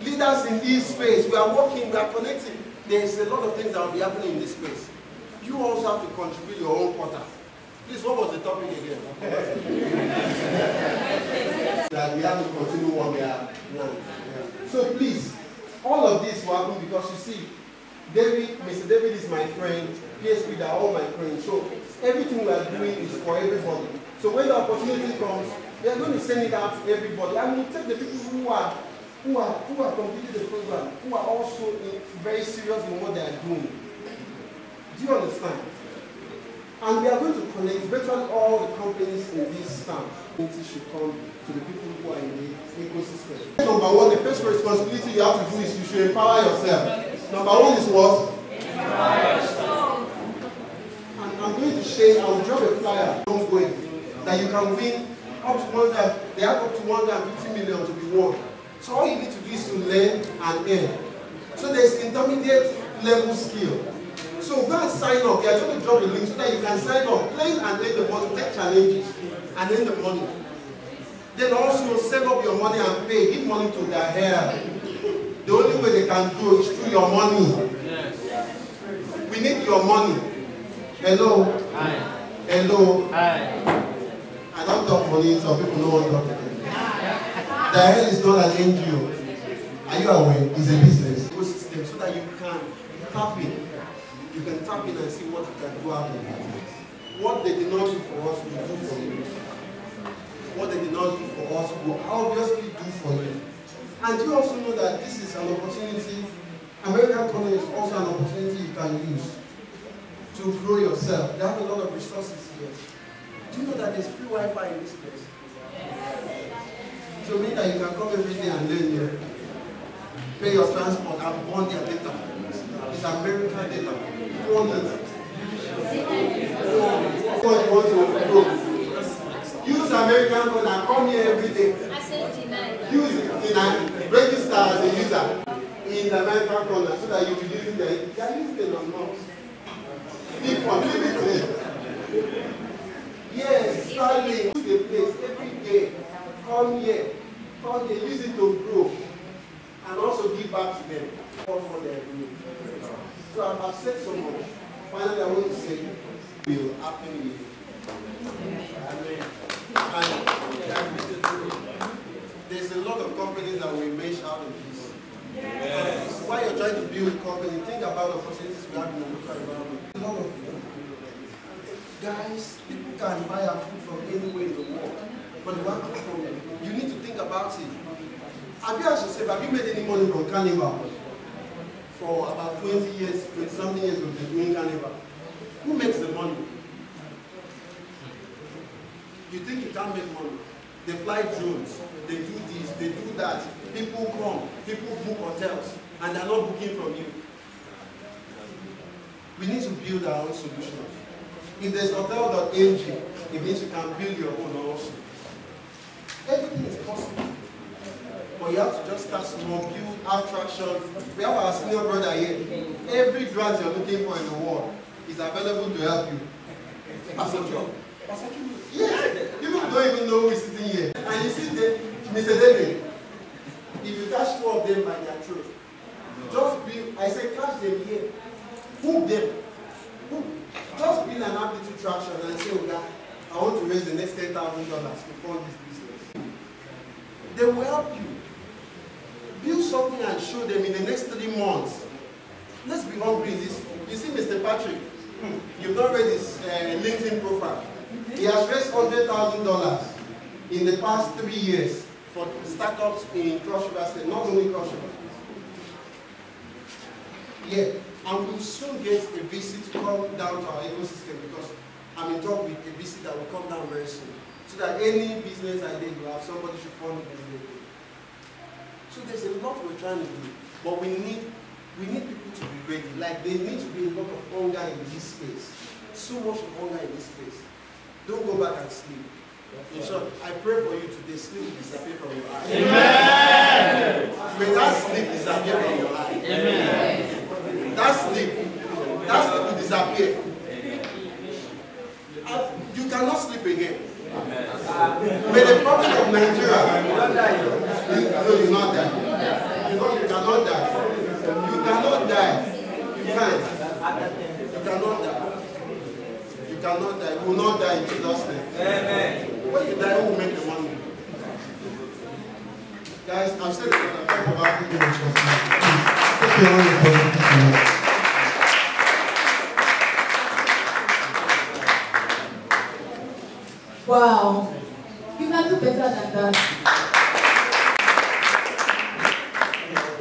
leaders in this space. We are working, we are connecting. There is a lot of things that will be happening in this space. You also have to contribute your own quota. Please, what was the topic again? That we have to continue what we are now. So please, all of this will happen because you see, Mr. David is my friend, PSP, they are all my friends. So everything we are doing is for everybody. So when the opportunity comes, we are going to send it out to everybody. And we'll take the people who are completed the program, who are also very serious in what they are doing. Do you understand? And we are going to connect virtually all the companies in this town. It should come to the people who are in the ecosystem. Number one, the first responsibility you have to do is you should empower yourself. Number one is what? Empower yourself. And I'm going to share, I will drop a flyer, don't go that you can win up to they have up to 150 million to be won. So all you need to do is to learn and earn. So there's intermediate level skill. So go and sign up. They are going to drop the link so that you can sign up, play and earn the money, take challenges, and earn the money. Then also save up your money and pay. Give money to Dahel. The only way they can grow is through your money. We need your money. Hello? Hi. Hello? Hi. I don't talk money, some people don't want to talk to them. Dahel is not an NGO. Are you aware? It's a business ecosystem so that you can tap in. You can tap in and see what you can do out of it. What they did not do for us, we do for you. What they did not do for us, we will obviously do for you. And you also know that this is an opportunity. American Colony is also an opportunity you can use to grow yourself. They have a lot of resources here. Do you know that there's free Wi-Fi in this place? So mean that you can come every day and learn here. Pay your transport and burn their data. It's American data. Own it. What you want to grow. Use American Colony and come here every day. Use it. Register as a user in the American Colony so that you will use it. You can use it or not. Big one, limited. Yes, Starlink. Use the place every day. Come here. Come here. Use it to grow. And also give back to them for what they are doing. So I've said so much. Finally, I want to say, will happen with you. And there's a lot of companies that will mesh out of this. So while you're trying to build a company, think about the opportunities we have in the local environment. A lot of guys, people can buy our food from anywhere in the world, but they want to from them. You need to think about it. Have you asked yourself, have you made any money from Carnival? For about 20 years, 20-something years of doing Carnival. Who makes the money? You think you can't make money? They fly drones, they do this, they do that. People come, people book hotels, and they're not booking from you. We need to build our own solutions. If there's hotel.ng, it means you can build your own also. Everything is possible. But you have to just start small, build attraction. We have our senior brother here. Every grant you're looking for in the world is available to help you. Pastor. Yes, people don't even know who is sitting here. And you see them, Mr. David, if you catch 2 of them by their throat, just build, I say catch them here, hook them. Just build an aptitude traction and say, okay, I want to raise the next $10,000 to fund this business. They will help you. Build something and show them in the next 3 months. Let's be hungry in this. You see Mr. Patrick, you've not read his LinkedIn profile. He has raised $100,000 in the past 3 years for startups in Cross River State, not only Cross River. Yeah, and we'll soon get a VC to come down to our ecosystem because I'm in talk with a VC that will come down very soon. So that any business idea you have, somebody should fund the business. So there's a lot we're trying to do, but we need people to be ready. Like there needs to be a lot of hunger in this space. So much hunger in this space. Don't go back and sleep. In short, I pray for you today, sleep will disappear from your eyes. Amen. May that sleep disappear from your eyes. Amen. That sleep will disappear. You cannot sleep again. May the prophet of Nigeria, no, you not die. You cannot die. You cannot die. You can't. You cannot die. You cannot die. You will not die in Jesus' name. Amen. When you die, who will make the money? Guys, I've said it. I'm talking about people responsibility. Wow, you can do better than that.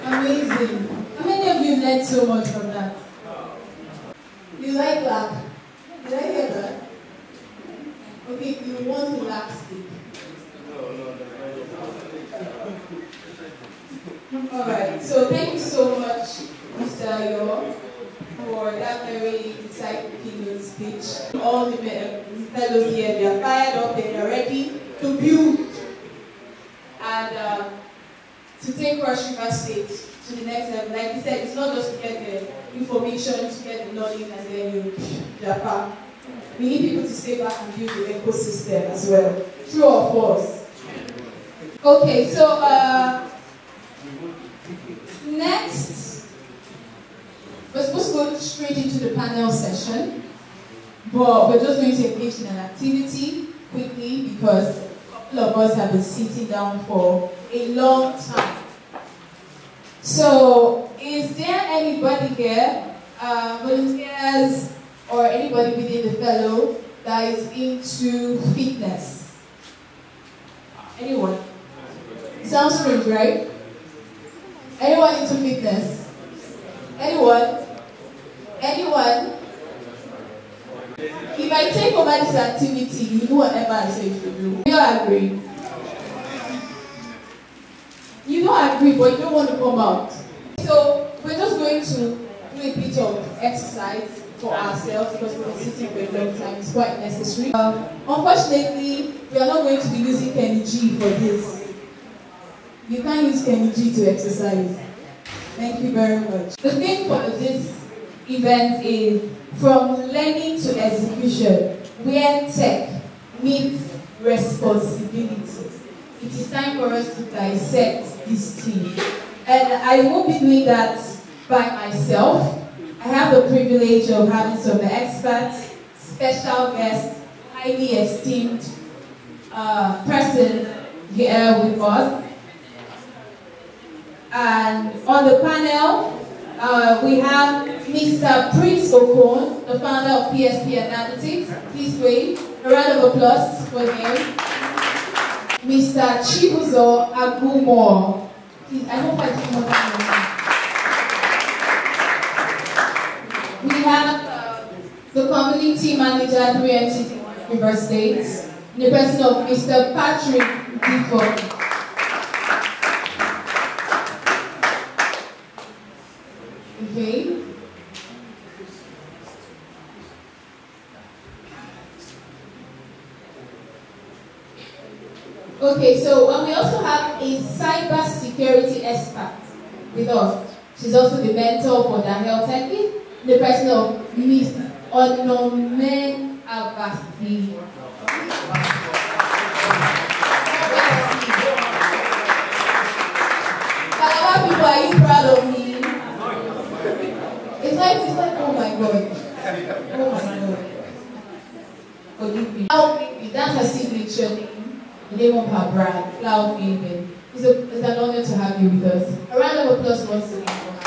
Amazing. How many of you learned so much from that? You like that? Did I hear that? Okay, you want to laugh sleep. Alright, so thank you so much, Mr. Oyo, for that very insightful keynote speech. All the fellows here, they are fired up, they are ready to build and to take Cross River State to the next level. Like he said, it's not just to get the information, to get the knowledge, and then you Japan. We need people to stay back and build the ecosystem as well. True or false? Okay, so next, we're supposed to go straight into the panel session, but we're just going to engage in an activity quickly because a couple of us have been sitting down for a long time. So, is there anybody here, volunteers or anybody within the fellow that is into fitness? Anyone? Sounds strange, right? Anyone into fitness? Anyone? Anyone? If I take over this activity, you do whatever I say to do. You don't agree? You don't agree, but you don't want to come out. So we're just going to do a bit of exercise for ourselves because we've been sitting for a long time. It's quite necessary. Unfortunately, we are not going to be using Kenny G for this. You can't use Kenny G to exercise. Thank you very much. The thing for this event is from learning to execution, where tech meets responsibility. It is time for us to dissect this team. And I won't be doing that by myself. I have the privilege of having some experts, special guests, highly esteemed person here with us. And on the panel, we have Mr. Prince Okon, the founder of PSP Analytics. Please wave. A round of applause for him. Mr. Chibuzor Agumouh. Please, I hope I did not know. We have the community manager at 3MCT River State, in the person of Mr. Patrick Ndifon. Okay. Okay, so we also have a cyber security expert with us. She's also the mentor for Dahel Techies, the president of Miss Onomen Abasi. Calabar people, are you proud of me? It's like, oh my God. Oh my God. Forgive me. That's her signature name. The name of her brand, Cloud Maven. It's an honor to have you with us. A round of applause once again for her.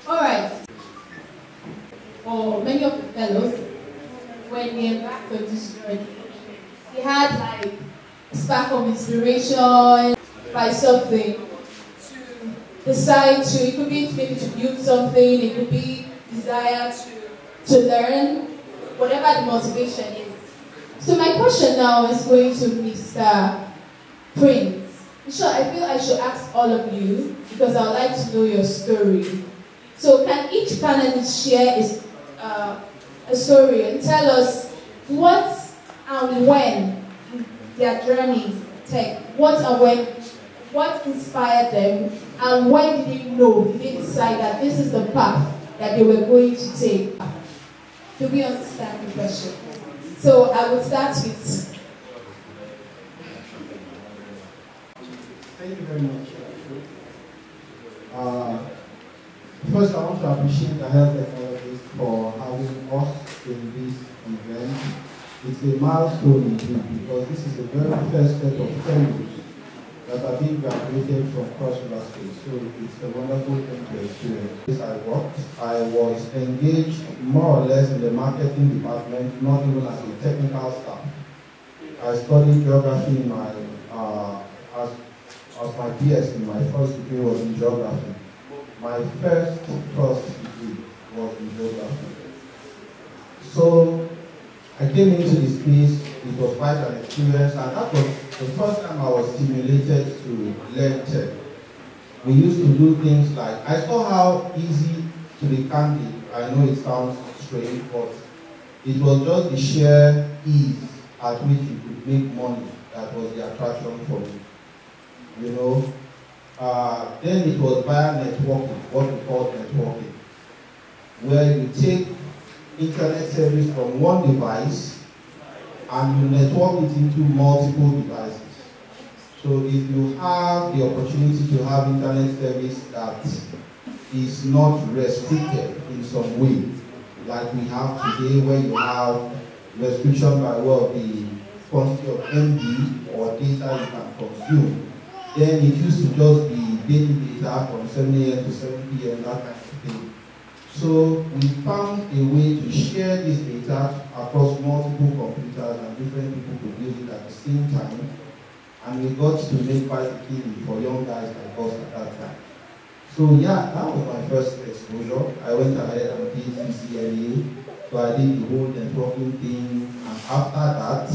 Alright. For many of the fellows, when they embarked on this journey, they had like a spark of inspiration by something. Decide to, it could be maybe to build something, it could be desire to learn, whatever the motivation is. So my question now is going to Mr. Prince. Sure, I feel I should ask all of you because I would like to know your story. So can each panelist share a story and tell us what and when their journey take, what and when, what inspired them, and when did they know, did they decide that this is the path that they were going to take? Do we understand the question? So I will start with. Thank you very much. First, I want to appreciate the Dahel Techies for having us in this event. It's a milestone indeed because this is the very first set of fellows that are being graduated from Cross River State. So it's a wonderful thing to experience. I worked. I was engaged more or less in the marketing department, not even as a technical staff. I studied geography in my as my PSP. My first degree was in geography. My first degree was in geography. So I came into the space, it was quite an experience, and that was the first time I was stimulated to learn tech. We used to do things like, I saw how easy to be candid. I know it sounds strange, but it was just the sheer ease at which you could make money that was the attraction for me. You know, Then it was via networking, what we call networking, where you take internet service from one device and you network it into multiple devices. So if you have the opportunity to have internet service that is not restricted in some way, like we have today, where you have restriction by way of the quantity of MB or data you can consume, then it used to just be daily data from 7 a.m. to 7 p.m., that kind of thing. So we found a way to share this data across multiple computers and different people could use it at the same time. And we got to make quite a killing for young guys like us at that time. So yeah, that was my first exposure. I went ahead and did CCNA. So I did the whole networking thing. And after that,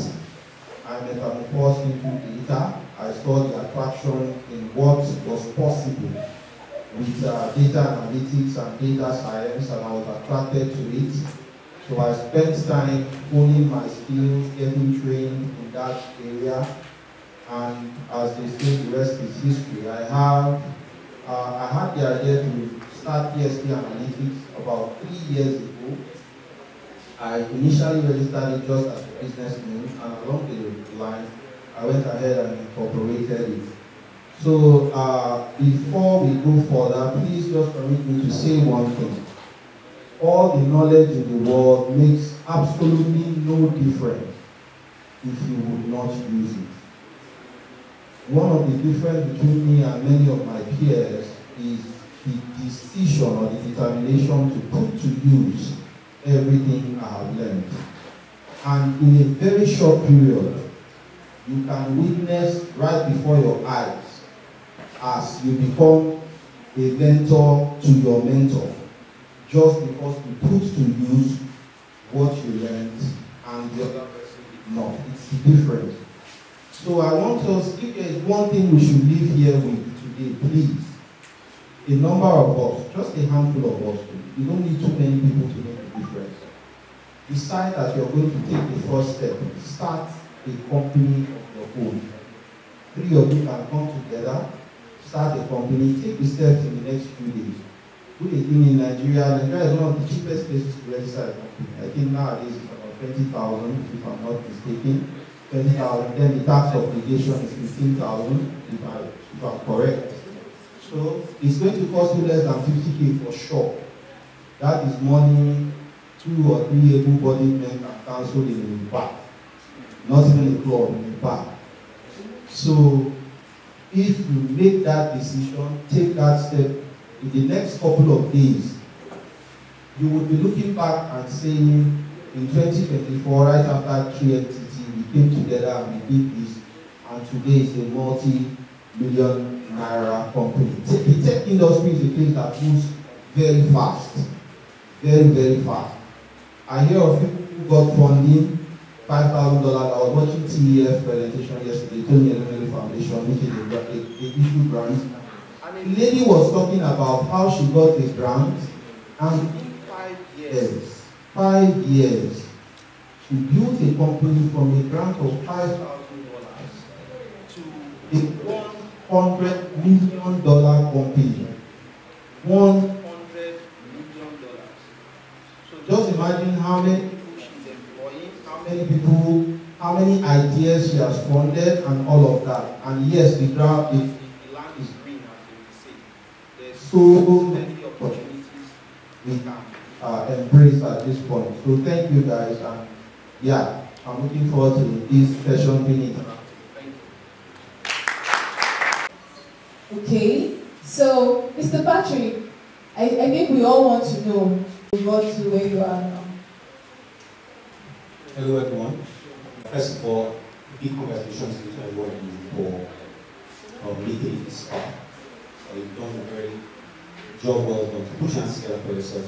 I metamorphosed into data. I saw the attraction in what was possible with data analytics and data science, and I was attracted to it. So I spent time honing my skills, getting trained in that area. And as they say, the rest is history. I had the idea to start PSP Analytics about 3 years ago. I initially registered it just as a business name, and along the line, I went ahead and incorporated it. So before we go further, please just permit me to say one thing. All the knowledge in the world makes absolutely no difference if you would not use it. One of the differences between me and many of my peers is the decision or the determination to put to use everything I have learned. And in a very short period, you can witness right before your eyes as you become a mentor to your mentor, just because you put to use what you learned and the other person did not. It's different. So I want us, if there is one thing we should leave here with today, please, a number of us, just a handful of us, you don't need too many people to make a difference. Decide that you're going to take the first step. Start a company of your own. 3 of you can come together, start a company, take the steps in the next few days. Do a thing in Nigeria. Nigeria is one of the cheapest places to register a company. I think nowadays it's about 20,000, if I'm not mistaken. 20,000, then the tax obligation is 15,000, if I'm correct. So it's going to cost you less than 50K for sure. That is money 2 or 3 able-bodied men can cancel in the back. Not even a club, in the back. So if you make that decision, take that step, in the next couple of days, you will be looking back and saying, in 2024, right after 3MTT, we came together and we did this, and today is a multi-million naira company. The tech industry is a place that moves very fast, very, very fast. I hear of people who got funding, $5,000. I was watching TEF presentation yesterday, Tony Elumelu Foundation, which is a issue grant. And a lady was talking about how she got a grant, and in 5 years, she built a company from a grant of $5,000 to a $100 million company. $100 million. So just imagine how many people she's employing, how many people, how many ideas she has funded, and all of that. And yes, the land is green, as they will say. There's so many opportunities we can embrace at this point. So thank you guys, and yeah, I'm looking forward to this session being interactive. Thank you. Okay, so Mr. Patrick, I think we all want to know what to where you are now. Hello everyone. First of all, big congratulations to everyone for making this far. You've done a very job well done to push and together for yourself.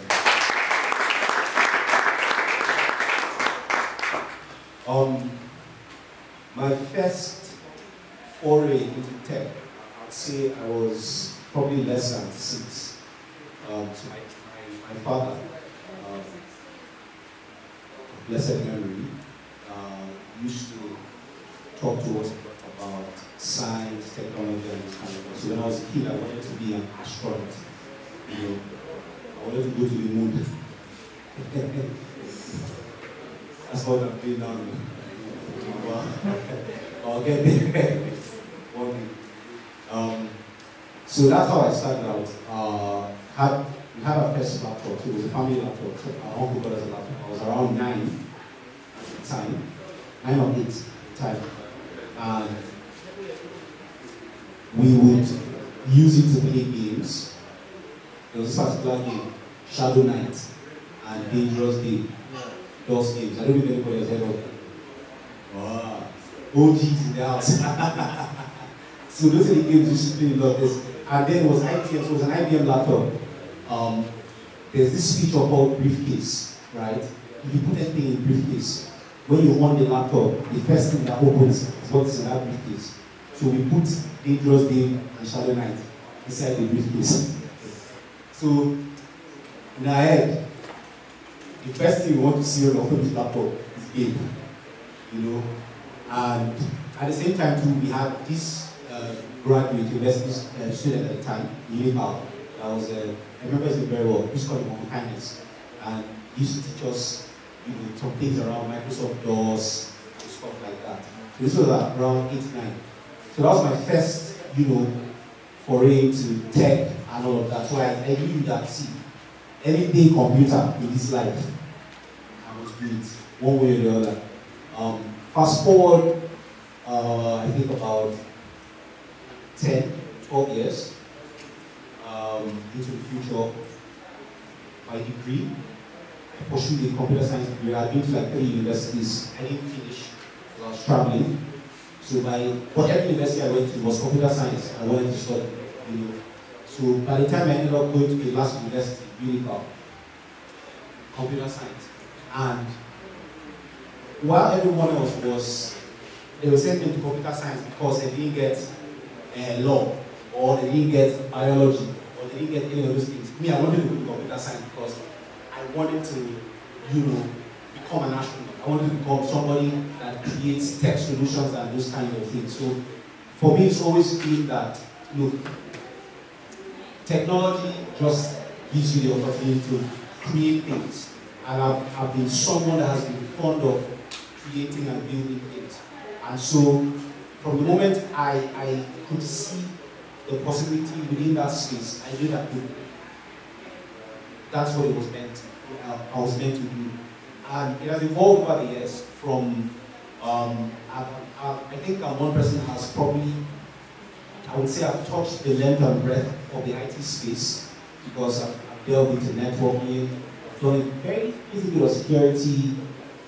My first foray into tech, I'd say I was probably less than 6. So my father, blessed memory, used to talk to us about science, technology, and this kind of stuff. So when I was a kid, I wanted to be an astronaut. You know, I wanted to go to the moon. That's what I'm doing now. I'll get there. So that's how I started out. We had our first laptop, so it was a family laptop. So our uncle got us a laptop. I was around 9 at the time, 9 or 8 at the time. And we would use it to play games. There was a particular game, Shadow Knight and Dangerous Day. Those games. I don't know if anybody has heard of them. Wow. OGs in the house. So those are the games you should play a lot. And then it was IBM, so it was an IBM laptop. There's this feature called briefcase, right? If you put anything in briefcase, when you on the laptop, the first thing that opens is what's in that briefcase. So we put Dangerous Day and Shadow Knight inside the briefcase. So in our head, the first thing we want to see on the laptop is game, you know. And at the same time too, we had this graduate university student at the time, Unipal. That was I remember him very well. He used to call him Kindness, and he used to teach us, you know, some things around Microsoft DOS and stuff like that. So this was around 8, 9. So that was my first, you know, foray to tech and all of that. So I knew that, see, anything computer in this life, I must do it one way or the other. Fast forward, I think about 10, 12 years into the future. My degree, I pursued a computer science degree. I'd been to like 3 universities. I didn't finish because I was traveling. So whatever university I went to was computer science. I wanted to study, you know. So by the time I ended up going to the last university, Unical, computer science. And while everyone else they were sent into computer science because they didn't get law, or they didn't get biology, or they didn't get any of those things. Me, I wanted to go to computer science because I wanted to, you know, become an astronaut. I wanted to become somebody that creates tech solutions and those kind of things. So for me, it's always been that, look, technology just gives you the opportunity to create things. And I've been someone that has been fond of creating and building things. And so from the moment I could see the possibility within that space, I knew that that's what it was meant. I was meant to do. And it has evolved over the years from, I think one person has probably, I would say I've touched the length and breadth of the IT space because I've delved into networking, I've done a very easy bit of security,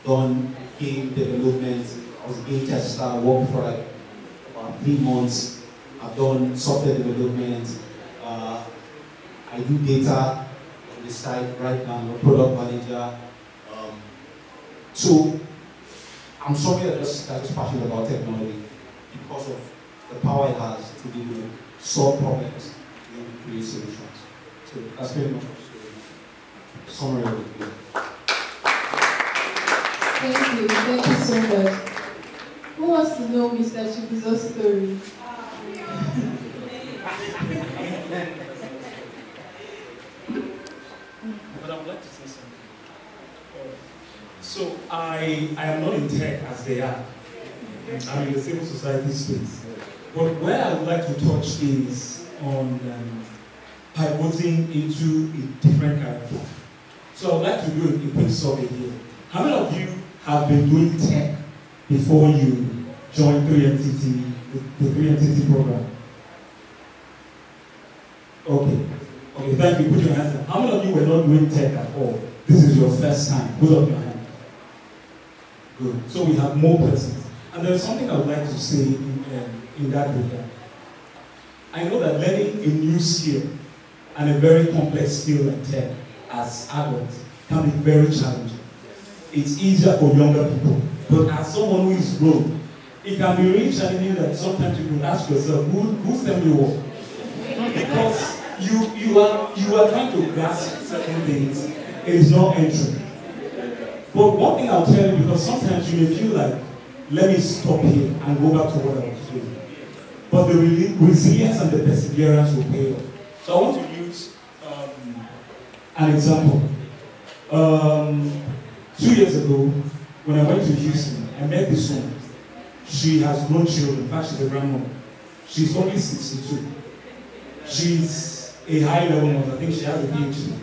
done game development. I was a game tester, worked for like about 3 months. I've done software development. I do data on the side right now. I'm a product manager. So I'm somebody that's just passionate about technology because of the power it has to be able to solve problems and create solutions. So that's very much a summary of it. Thank you so much. Who wants to know Mr. Chibuzor's story? But I would like to say something. So I am not in tech as they are. I'm in the civil society space. But where I would like to touch is on pivoting into a different character. So I would like to do a quick survey here. How many of you have been doing tech before you joined 3MTT, the 3MTT program? Okay. Okay, thank you. Put your hands up. How many of you were not doing tech at all? This is your first time. Put up your hand. Good. So we have more persons. And there's something I would like to say in that regard. I know that learning a new skill and a very complex skill like tech as adults can be very challenging. It's easier for younger people. But as someone who is grown, it can be really challenging that sometimes you could ask yourself, who's telling you what? Because you are trying to grasp certain things, it is not entering. But one thing I'll tell you, because sometimes you may feel like let me stop here and go back to what I was doing. But the resilience and the perseverance will pay off. So I want to use an example. 2 years ago, when I went to Houston, I met this woman. She has grown children. In fact, she's a grandmother. She's only 62. She's a high-level mother. I think she has a PhD.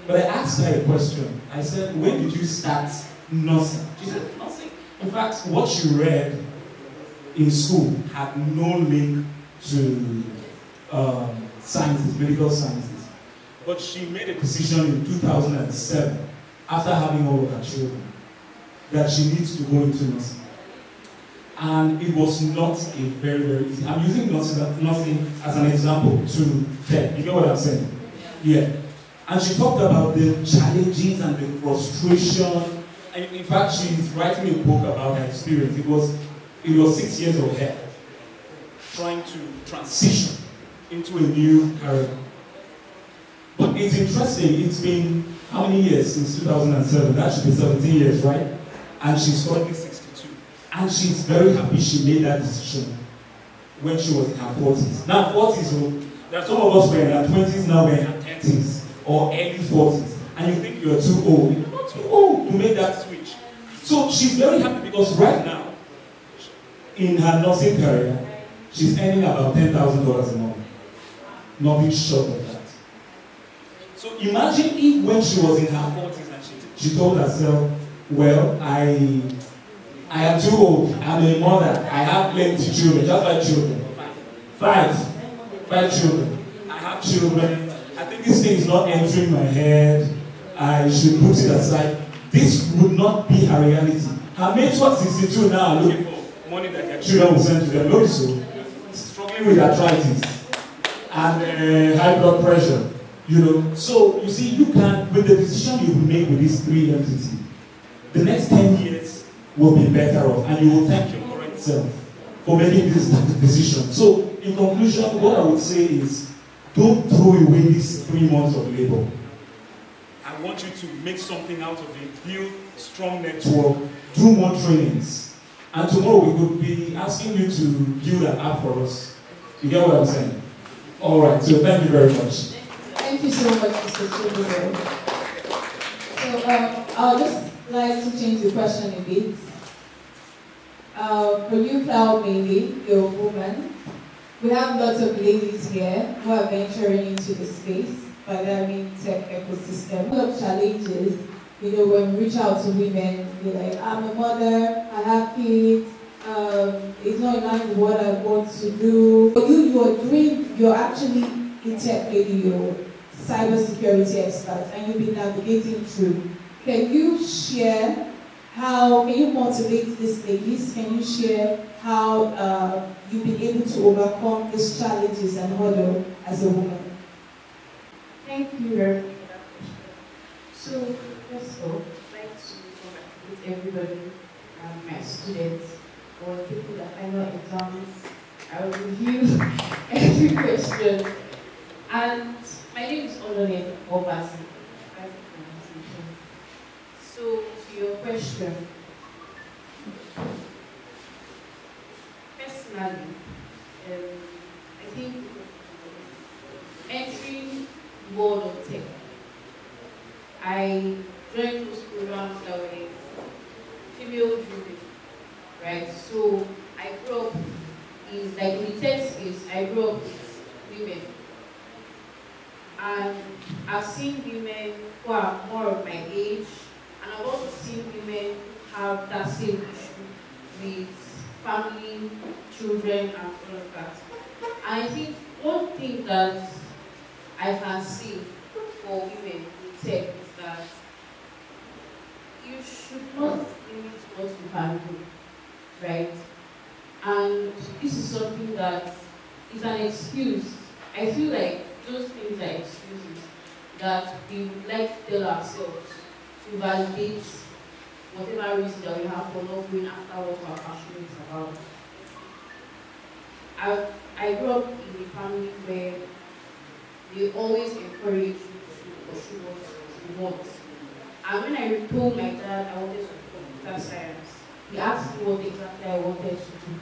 But I asked her a question. I said, when did you start nursing? She said, nursing. In fact, what she read in school had no link to sciences, medical sciences. But she made a decision in 2007, after having all of her children, that she needs to go into nursing. And it was not a very, very easy. I'm using nursing as an example to tell. You get what I'm saying? Yeah. And she talked about the challenges and the frustration. And in fact, she's writing a book about her experience. It was 6 years of her trying to transition into a new career. But it's interesting, it's been how many years since 2007? That should be 17 years, right? And she's currently 62. And she's very happy she made that decision when she was in her 40s. Now, 40s, there are some of us who are in our 20s, now we're in our 30s or early 40s. And you think you're too old. You're not too old to make that switch. So she's very happy because right now, in her nursing career, she's earning about $10,000 a month. Nothing short of that. So imagine if when she was in her 40s and she told herself, well, I am too old, I'm a mother, I have plenty of children, just like children. Five children. I have children. I think this thing is not entering my head. I should put it aside. This would not be her reality. Her mates who are 62 now are looking for money that their children will send to them. Look, so struggling with arthritis and high blood pressure. You know, so you see, you can, with the decision you make with these three entities, the next 10 years will be better off, and you will thank your current self for making this decision. So, in conclusion, what I would say is, don't throw away these 3 months of labor. I want you to make something out of it, build a strong network, do more trainings, and tomorrow we will be asking you to build an app for us. You get what I'm saying? All right, so thank you very much. Thank you so much, Mr. Chibuzor. So I'll just like to change the question a bit. For you, Cloud Maybe, you're a woman. We have lots of ladies here who are venturing into the space, by that I mean tech ecosystem. A lot of challenges, you know, when we reach out to women, you're like, I'm a mother, I have kids, it's not in line with what I want to do. But you're actually a tech lady, you're cybersecurity expert, and you've been navigating through. Can you share can you motivate these ladies? Can you share how you've been able to overcome these challenges and hurdle as a woman? Thank you very much for that question. So, first of all, I'd like to congratulate everybody, my students, or people that final exams. I will review every question. And my name is Olole Obasi. So, to your question, personally, I think entering the world of tech, I joined those programs that were female-driven, right? So, I grew up in the tech space, I grew up with women. And I've seen women who are more of my age, and I've also seen women have that same issue with family, children, and all of that. And I think one thing that I can see for women in tech is that you should not limit what you can do, right? And this is something that is an excuse. I feel like those things are excuses that we would like to tell ourselves to validate whatever reason that we have for not going after what we're passionate about. I grew up in a family where they always encourage you to pursue what you want. And when I told my dad I wanted to do computer science, he asked me what exactly I wanted to do.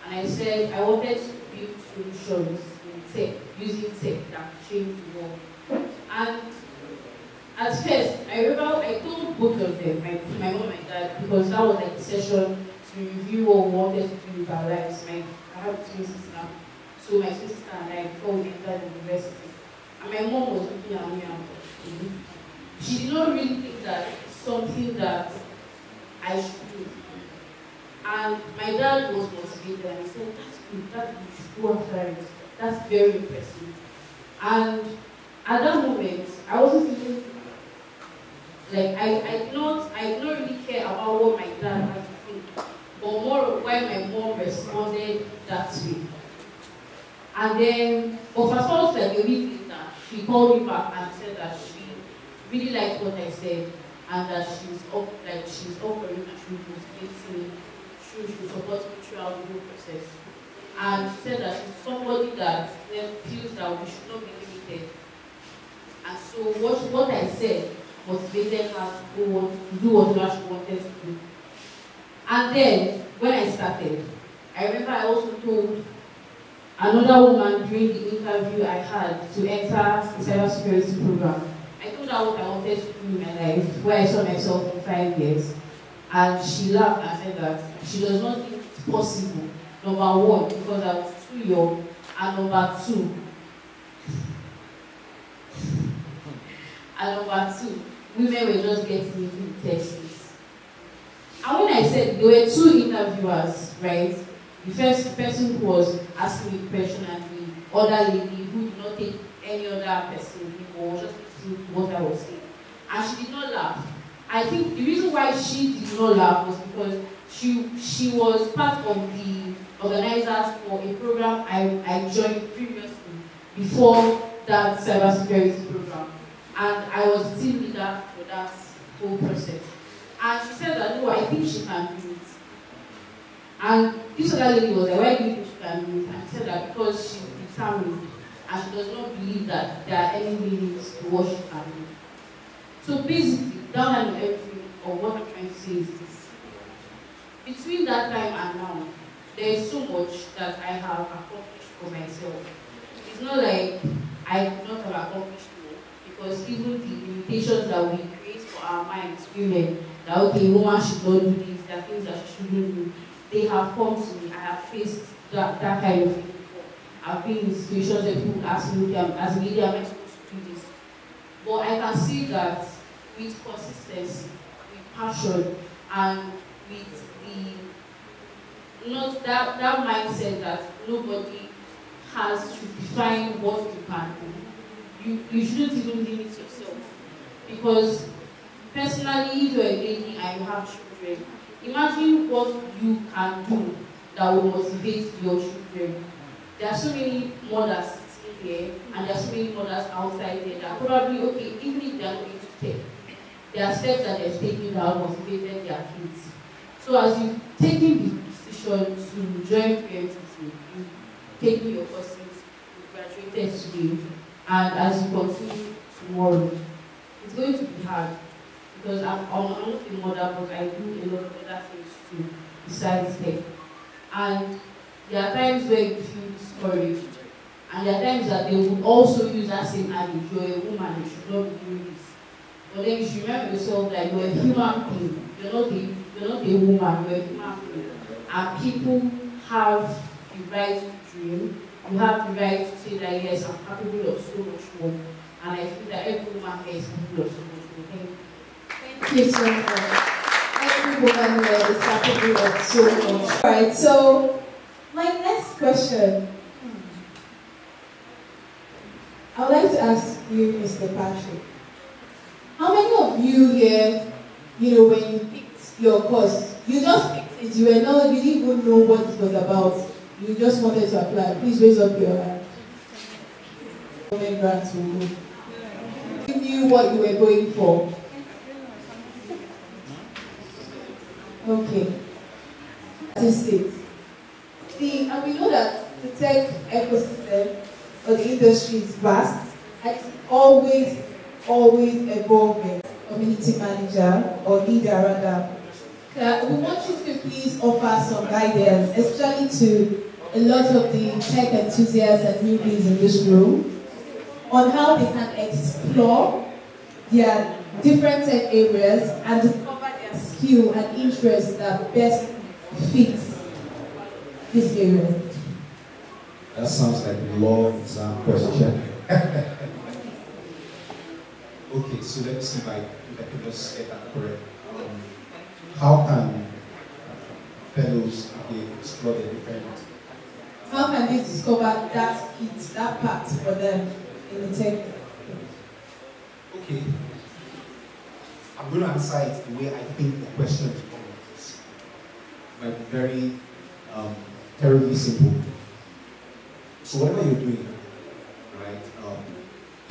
And I said I wanted to build solutions in tech, using tech that change the world. And at first, I remember I told both of them, my mom and my dad, because that was like a session to review what we wanted to do with our lives. I have a twin sister, so my twin sister and I, before we entered university. And my mom was looking at me and she did not really think that it's something that I should do. And my dad was motivated and he said, that's good, you should go after it. That's very impressive. And at that moment, I wasn't feeling like I did not really care about what my dad had to think, but more of why my mom responded that way. And then, but fast forward like a week later, she called me back and said that she really liked what I said and that she's up for it and she would motivate me, she would support me throughout the whole process. And she said that she's somebody that feels that we should not be limited. And so what I said motivated her to go on to do whatever she wanted to do. And then, when I started, I remember I also told another woman during the interview I had to enter the cybersecurity program. I told her what I wanted to do in my life, where I saw myself in 5 years. And she laughed and said that she does not think it's possible, number one, because I was too young, and number two, women were just getting into the tech space. And when I said there were two interviewers, right? The first person who was asking me the question and the other lady who did not take any other person or was just listening to what I was saying. And she did not laugh. I think the reason why she did not laugh was because she was part of the organizers for a program I joined previously before that cybersecurity program. And I was the team leader for that whole process. And she said that, no, I think she can do it. And this other lady was like, why do you think she can do it? And she said that because she's determined and she does not believe that there are any limits to what she can do. So basically, down and everything, or what I'm trying to say is this. Between that time and now, there is so much that I have accomplished for myself. It's not like I could not have accomplished more, because even the limitations that we create for our minds, women, that okay, woman should not do this, there are things that she shouldn't do, they have come to me. I have faced that kind of thing before. I've been in situations where people ask me, as a lady, am I supposed to do this? But I can see that with consistency, with passion, and with not that mindset that nobody has to define what you can do. You shouldn't even limit yourself. Because personally, if you're a lady and you have children, imagine what you can do that will motivate your children. There are so many mothers sitting here, and there are so many mothers outside there that are probably, okay, even if they are not into tech, there are steps that they've taken that have motivated their kids. So as you've taken the decision to join PMTC, you've taken your courses, you graduated today, and as you continue tomorrow, it's going to be hard. Because I'm not a mother, but I do a lot of other things too, besides tech. And there are times where you feel discouraged. And there are times that they would also use that same adage, you're a woman, you should not be doing this. But then you should remember yourself that you're a human being. You're not a woman, you're a human being. And people have the right to dream. You have the right to say that, yes, I'm capable of so much more. And I feel that every woman here is capable of so much more. Thank you. Thank you so much. Every woman here is capable of so much. Alright, so my next question. I would like to ask you, Mr. Patrick. How many of you here, when you picked your course, you just picked it, you didn't even know what it was about. You just wanted to apply. Please raise up your hand. Grants will go. You knew what you were going for. Okay. Statistics. See, and we know that the tech ecosystem or the industry is vast and it's always evolving. Community manager or leader rather We want you to please offer some guidance, especially to a lot of the tech enthusiasts and newbies in this room, on how they can explore their different tech areas and discover their skill and interest that best fits this area. That sounds like a law exam question. Okay, so let's see if I can just get that correct. How can fellows explore the different? How can they discover that part for them in the tech? Okay, I'm going to answer it the way I think the question is. It might be very terribly simple. So whatever you're doing, right?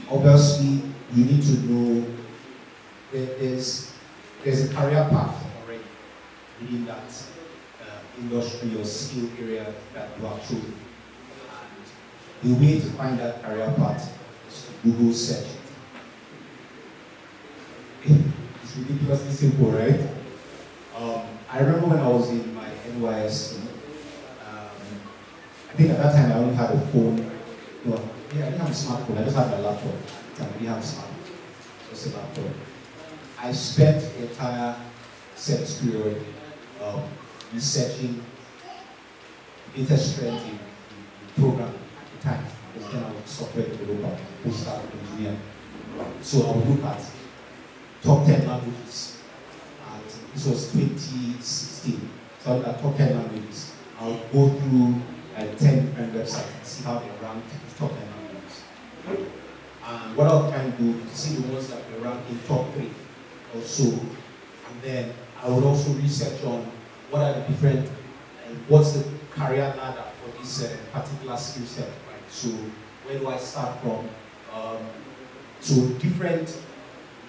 Obviously, you need to know that there's a career path already within that industry or skill area that you are chosen. And the way to find that career path is to Google search it. It's ridiculously simple, right? I remember when I was in my NYSC, I think at that time I only had a phone. No, I didn't have a smartphone, I just had my laptop. I didn't have a smartphone, just a laptop. I spent the entire service period researching data strength in programming at the time, because then I was a software developer, post-start engineer. So I would look at top 10 languages, and this was 2016. So I looked at top 10 languages. I would go through 10 different websites and see how they rank the top 10 languages. And what I would try and do is see the ones that were ranked in top 3 or so. And then I would also research on what are the different, what's the career ladder for this particular skill set, right? So where do I start from? So different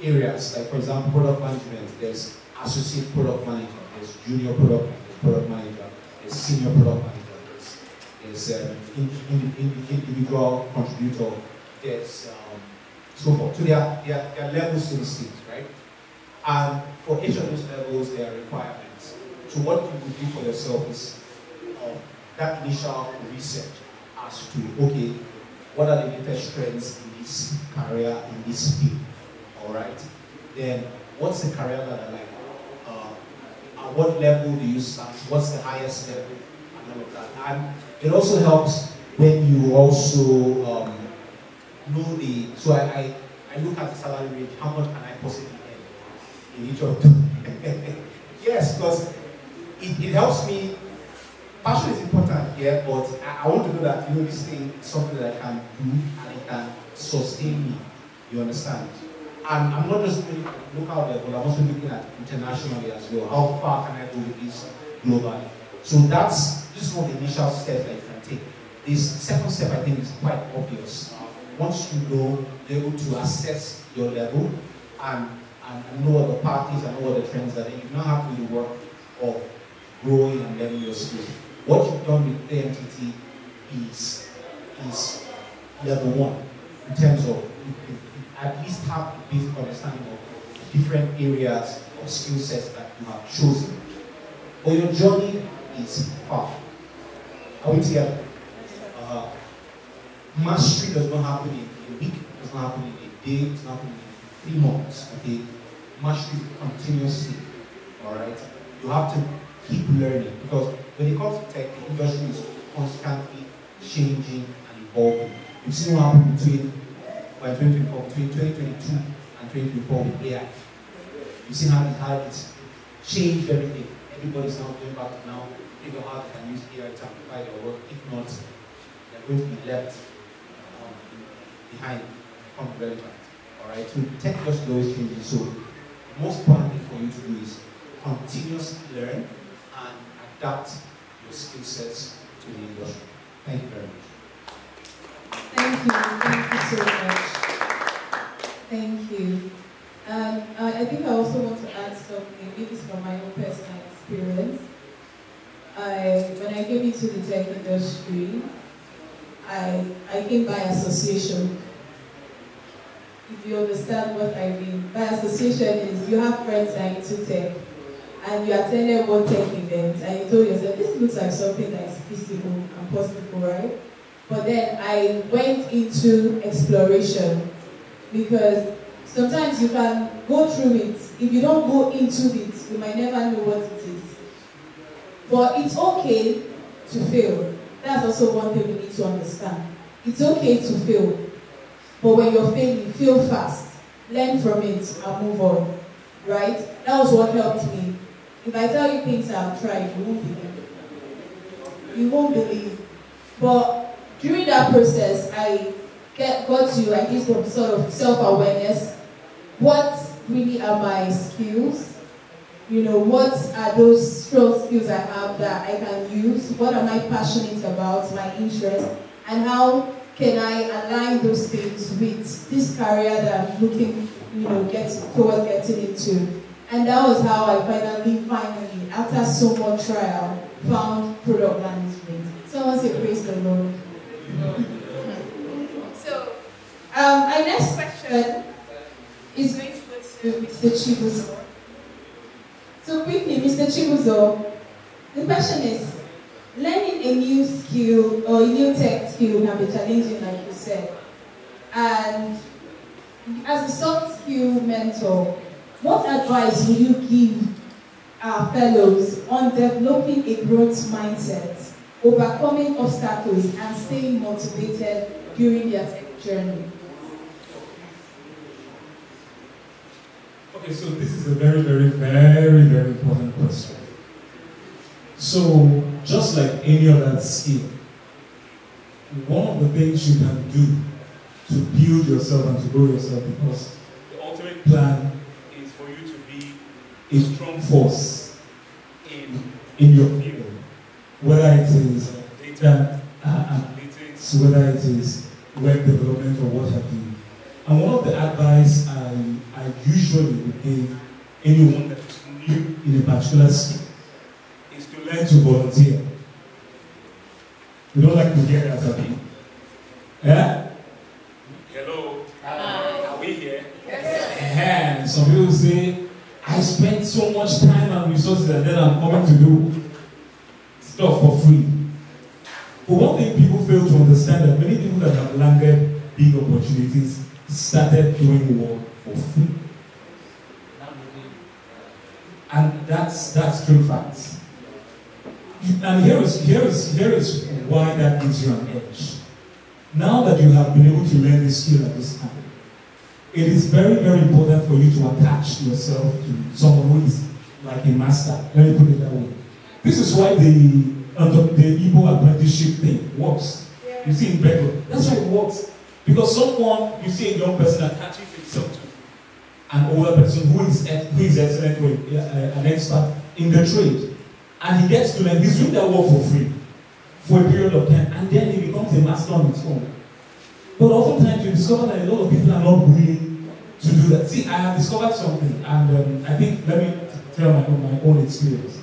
areas, like for example, product management, there's associate product manager, there's junior product manager, there's senior product manager, there's individual contributor, there's so forth. So there are levels to these things, right? And for each of those levels, there are requirements. So what you would do for yourself is that initial research as to, okay, what are the latest trends in this career, in this field, all right? Then what's the career ladder like? At what level do you start? What's the highest level? And all of that. And it also helps when you also know the, so I look at the salary range, how much can I possibly earn in each of them? Yes, because it helps me. Passion is important here, but I want to know that, you know, this thing is something that I can do and it can sustain me. You understand? And I'm not just doing it at local level, I'm also looking at internationally as well. How far can I go with this globally? So this is one of the initial steps that you can take. This second step, I think, is quite obvious. Once you know, you're able to assess your level and know what the path is and know what the trends are, then you now have to do the work of growing and learning your skills. What you've done with AMTT is level 1 in terms of you at least have a basic understanding of different areas of skill sets that you have chosen. But your journey is far. Are we together? Mastery does not happen in a week, it does not happen in a day, it does not happen in 3 months. Okay? Mastery continuously. Alright? You have to keep learning, because when it comes to tech, the industry is constantly changing and evolving. You've seen what happened between 2022 and 2024 with AI. You've seen how it's changed everything. Everybody's now going back to now figure out how they can use AI to amplify their work. If not, they're going to be left behind, become relevant. Alright, so tech industry always changes. So the most important thing for you to do is continuously learn and adapt your skill sets to the industry. Thank you very much. Thank you so much. Thank you. I think I also want to add something, maybe from my own personal experience. When I came into the tech industry, I came by association. If you understand what I mean. By association is you have friends that are into tech, and you attended one tech event and you told yourself, this looks like something that is feasible and possible, right? But then I went into exploration, because sometimes you can go through it. If you don't go into it, you might never know what it is. But it's okay to fail. That's also one thing we need to understand. It's okay to fail. But when you're failing, fail fast. Learn from it and move on. Right? That was what helped me. If I tell you things I've tried, you won't believe. You won't believe. But during that process, I got to, I did some sort of self-awareness. What really are my skills? You know, what are those strong skills I have that I can use? What am I passionate about, my interests? And how can I align those things with this career that I'm looking, you know, towards getting into? And that was how I finally, after so much trial, found product management. Someone say praise the Lord. So, our next question is going to go to Mr. Chibuzor. So quickly, Mr. Chibuzor, the question is, learning a new skill or a new tech skill can be challenging, like you said. And as a soft skill mentor, what advice would you give our fellows on developing a growth mindset, overcoming obstacles, and staying motivated during their tech journey? Okay, so this is a very, very, very, very important question. So, just like any other skill, one of the things you can do to build yourself and to grow yourself, because the ultimate plan is for you to be a strong force in your field, whether it is data analytics, whether it is web development or what have you. And one of the advice I usually would give anyone that is new in a particular skill is to learn to volunteer. We don't like to hear that, Abi. Yeah? Hello? Are we here? Yes. Some people say, I spent so much time and resources and then I'm coming to do stuff for free. But one thing people fail to understand that many people that have landed big opportunities started doing work for free. And that's true facts. And here is why that gives you an edge. Now that you have been able to learn this skill at this time, it is very, very important for you to attach yourself to someone who is like a master. Let me put it that way. This is why the Igbo apprenticeship thing works. You see in Bethel, that's why it works. Because someone, you see a young person attaches himself to an older person who is excellent, an expert in the trade. And he gets to learn, he's doing that work for free for a period of time, and then he becomes a master on his own. But oftentimes you discover that a lot of people are not willing to do that. See, I have discovered something, and I think, let me tell my own experience.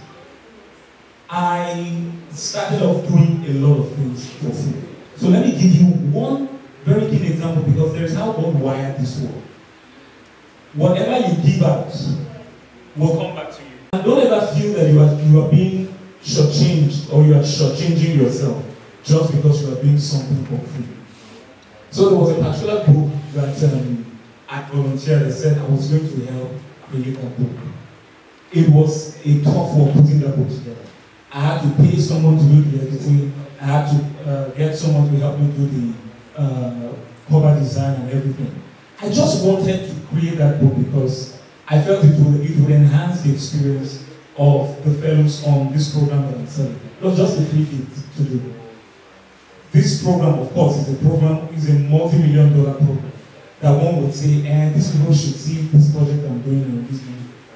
I started off doing a lot of things for free. So let me give you one very keen example, because there is how God wired this world. Whatever you give out will come back to you. And don't ever feel that you are being shortchanged or you are shortchanging yourself just because you are doing something for free. So there was a particular book that I volunteered and said I was going to help create that book. It was a tough work putting that book together. I had to pay someone to do the editing. I had to get someone to help me do the cover design and everything. I just wanted to create that book because I felt it would enhance the experience of the fellows on this program that I'm selling. Not just a free gift to do. This program, of course, is a multi-million-dollar program that one would say, and these people should see this project I'm doing and this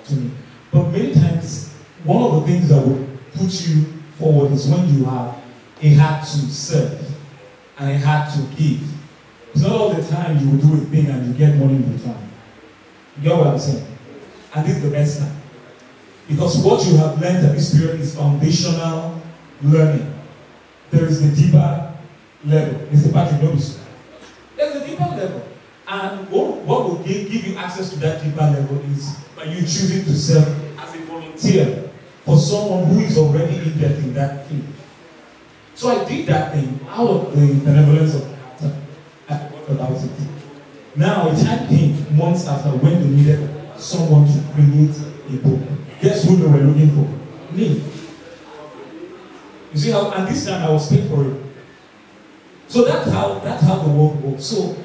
to me. But many times, one of the things that would put you forward is when you have a heart to serve and a heart to give. It's not all the time you will do a thing and you get money in return. You get what I'm saying? And this is the best time. Because what you have learned at this period is foundational learning. There is the deeper level. Mr. Patrick Ndifon. There's a deeper level. And what will give you access to that deeper level is by you choosing to serve as a volunteer volunteer for someone who is already in depth in that field. So I did that thing out of the benevolence of the heart. I forgot about it. Now a time came months after when they needed someone to create a book. Guess who they were looking for? Me. You see how, and this time I was paid for it. So that's how the world works. So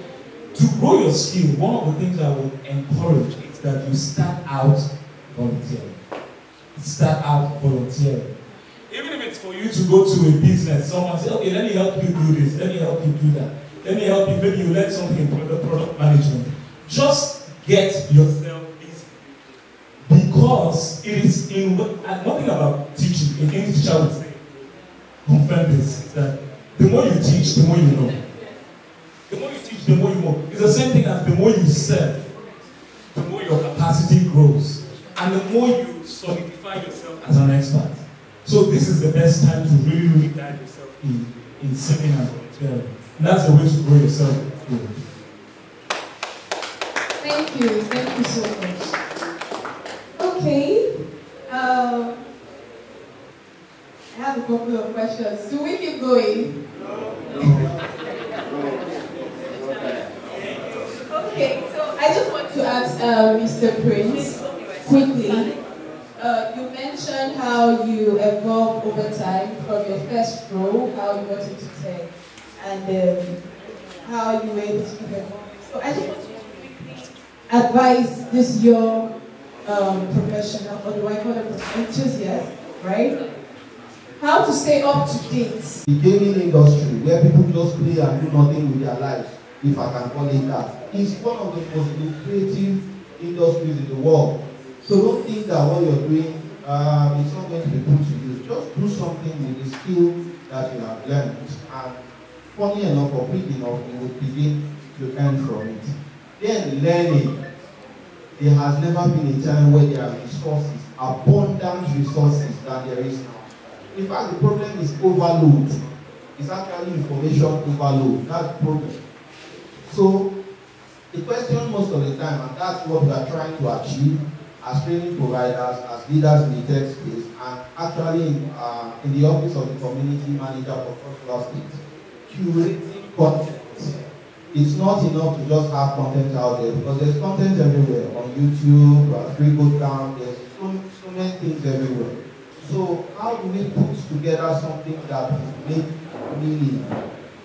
to grow your skill, one of the things I would encourage is that you start out volunteering. Start out volunteering. Even if it's for you to go to a business, someone say, okay, let me help you do this, let me help you do that. Let me help you, maybe you learn something in product management. Just get yourself busy. Because it is in, one thing about teaching, in English teacher would say, confirm this, is that the more you teach, the more you know. The more you teach, the more you know. It's the same thing as the more you serve, the more your capacity grows. And the more you solidify yourself as an expert. So this is the best time to really, really dive yourself in serving and volunteering. And that's the way to grow yourself. Thank you so much. Okay, I have a couple of questions. Do we keep going? Okay, so I just want to ask Mr. Prince quickly. You mentioned how you evolved over time from your first role, how you got into tech, and how you were able to keep evolving. So I just want to quickly advise this young professional, or do I call them enthusiast, right? How to stay up to date. The gaming industry, where people just play and do nothing with their lives, if I can call it that, is one of the most lucrative industries in the world. So don't think that what you're doing is not going to be put to use. Just do something with the skill that you have learned. And funny enough or quick enough, you will begin to earn from it. Then learning. There has never been a time where there are resources, abundant resources than there is now. In fact, the problem is overload. It's actually information overload. That's the problem. So the question most of the time, and that's what we are trying to achieve as training providers, as leaders in the tech space, and actually in the office of the community manager for cultural states, curating content. It's not enough to just have content out there, because there's content everywhere on YouTube, Free Bootcamp, there's so many things everywhere. So how do we put together something that will make meaning,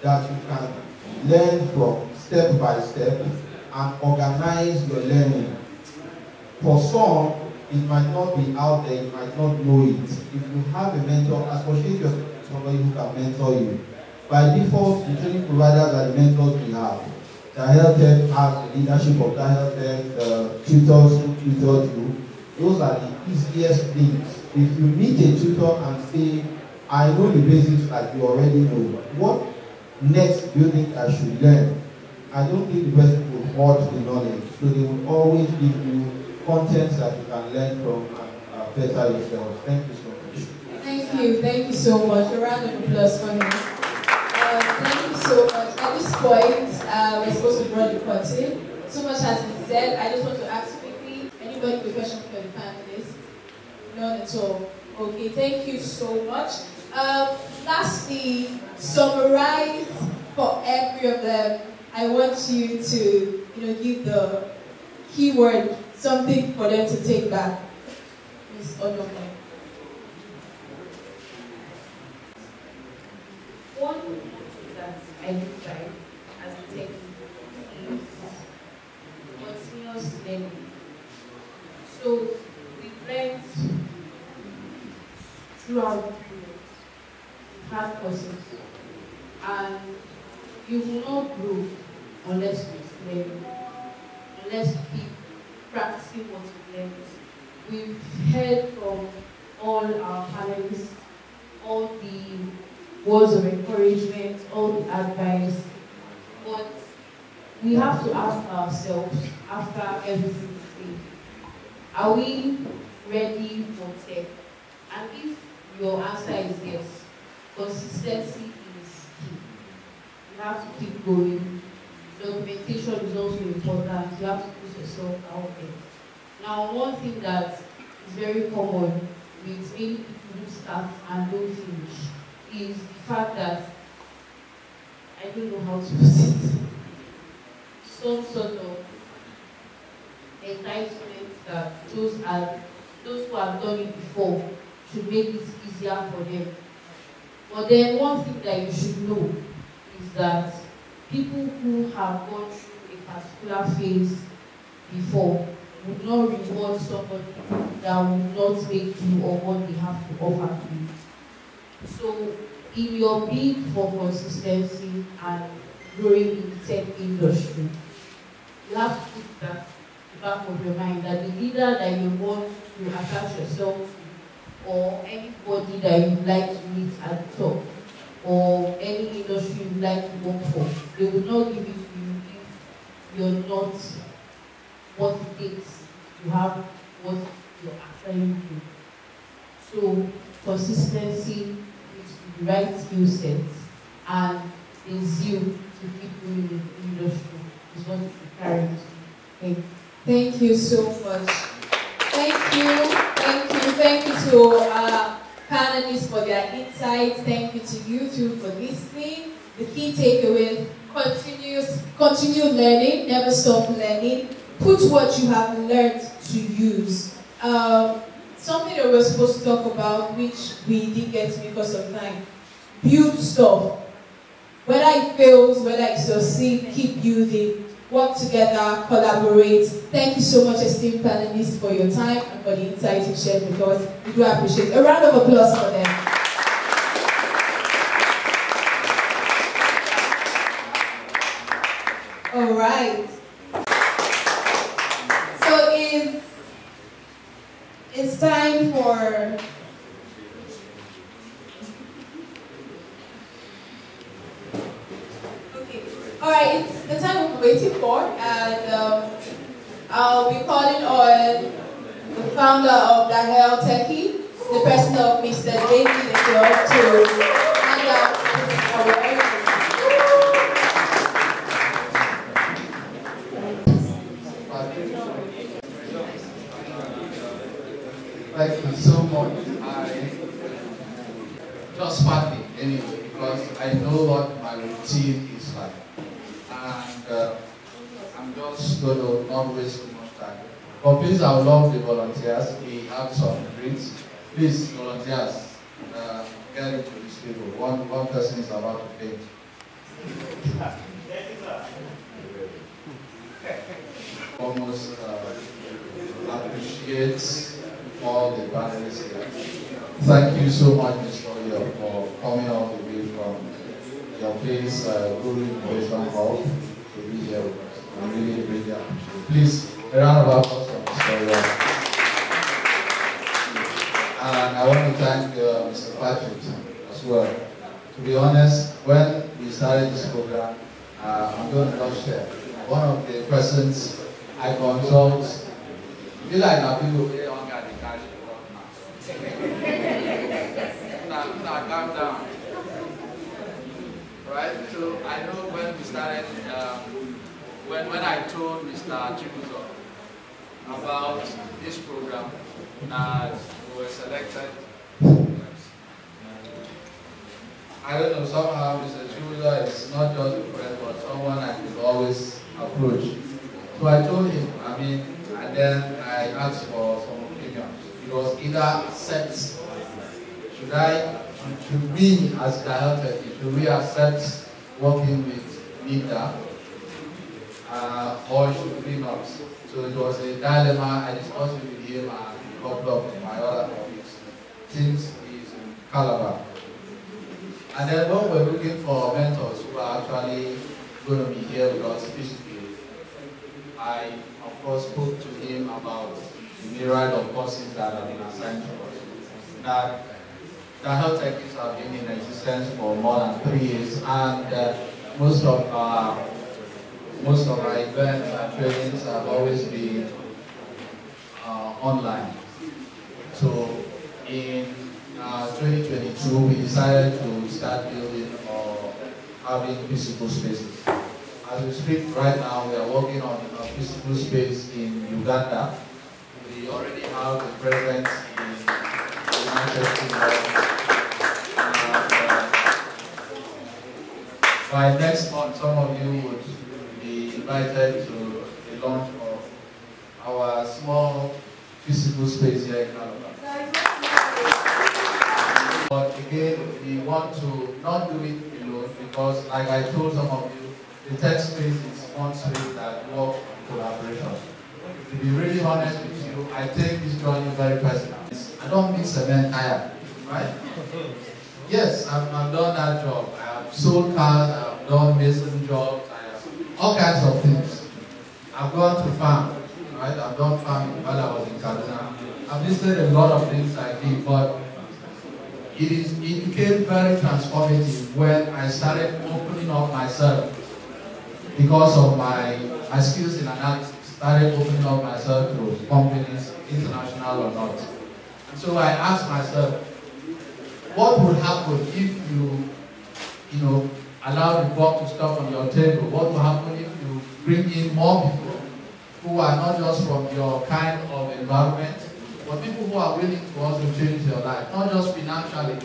that you can learn from step by step and organize your learning? For some, it might not be out there, you might not know it. If you have a mentor, associate yourself with somebody who can mentor you. By default, the training providers are the mentors we have. Dahel Techies has the leadership of Dahel Techies, the tutors who tutor you. Those are the easiest things. If you meet a tutor and say, I know the basics like you already know, what next do you think I should learn? I don't think the person will hoard the knowledge. So they will always give you content that you can learn from and better yourself. Thank you so much. Thank you so much. A round of applause for me. Thank you so much. At this point, we're supposed to draw the curtain. So much has been said. I just want to ask quickly, anybody with a question for the panelists? None at all. Okay, thank you so much. Lastly, summarize for every of them. I want you to, give the keyword, something for them to take back. Ms. Oyo. One thing that I look like as a tech is continuous learning. So we've learned throughout the period, we've had courses, and you will not grow unless you learn, unless you keep practicing what you learned. We've heard from all our panelists, all the words of encouragement, all the advice, but we have to ask ourselves after everything today, are we ready for tech? And if your answer is yes, consistency is key. You have to keep going. Documentation is also important. You have to put yourself out there. Now, one thing that is very common with many people who start and don't finish is the fact that, I don't know how to put it, some sort of entitlement that those who have done it before should make it easier for them. But then one thing that you should know is that people who have gone through a particular phase before would not reward somebody that would not make you or what they have to offer to you. So in your bid for consistency and growing in the tech industry, you have to put that at the back of your mind, that the leader that you want to attach yourself to, or anybody that you'd like to meet at the top, or any industry you'd like to work for, they will not give it to you if you're not what it takes to have what you're actually doing. So consistency is the right skill set, and the zeal to keep moving in the industry is what you carry. Thank you so much. Thank you to our panelists for their insights. Thank you to you too for listening. The key takeaway: continued learning, never stop learning. Put what you have learned to use. Something that we're supposed to talk about, which we didn't get to because of time. Build stuff. Whether it fails, whether it succeeds, keep building. Work together, collaborate. Thank you so much, esteemed panelists, for your time and for the insights you shared with us. We do appreciate it. A round of applause for them. All right. So it's time for all right, it's the time we've been waiting for, and I'll be calling on the founder of Dahel Techies, the person of Mr. David Effiom, to hand out our Thank you so much. I just partly anyway, because I know what my routine is like. And I'm just going to not waste too much time. But please, I would love the volunteers. We have some drinks. Please, volunteers, get into this table. One person is about to faint. Almost appreciate all the panelists here. Thank you so much, Mr. Oyo, for coming all the way from your place, Guru Innovation Hall, to be here with us. I really appreciate it. Please, a round of applause for Mr. Oyo. And I want to thank Mr. Patrick as well. To be honest, when we started this program, I'm going to not share. One of the persons I consult, you like now people pay on the cash. Now calm down. Right? So I know when we started, when I told Mr. Chibuzor about this program, we were selected. I don't know, somehow Mr. Chibuzor is not just a friend, but someone I could always approach. So I told him, and then I asked for some opinions. It was either accept, should we as Dahel Techies, should we accept working with Linda, or should we not? So it was a dilemma. I discussed it with him and a couple of my other colleagues, since he's in Calabar. And then when we're looking for mentors who are actually going to be here with us physically, I, of course, spoke to him about the myriad of courses that have been assigned to us. That Dahel Techies have been in existence for more than 3 years, and most of our events and trainings have always been online. So in 2022, we decided to start building or having physical spaces. As we speak right now, we are working on a physical space in Uganda. We already how the President is United Kingdom. By next month, some of you would be invited to the launch of our small physical space here in Calabar. But again, we want to not do it alone because, like I told some of you, the tech space is one space that works on collaboration. To be really honest with you, I take this journey very personal. I don't mix cement tire, right? Yes, I've done that job. I have sold cars, I have done mason jobs, I have all kinds of things. I've gone to farm, right? I've done farming while I was in Kaduna. I've listed a lot of things I did, but it became very transformative when I started opening up myself because of my skills in analysis. Started opening up myself to companies, international or not. And so I asked myself, what would happen if you allow the buck to stop on your table? What will happen if you bring in more people who are not just from your kind of environment, but people who are willing to also change your life, not just financially,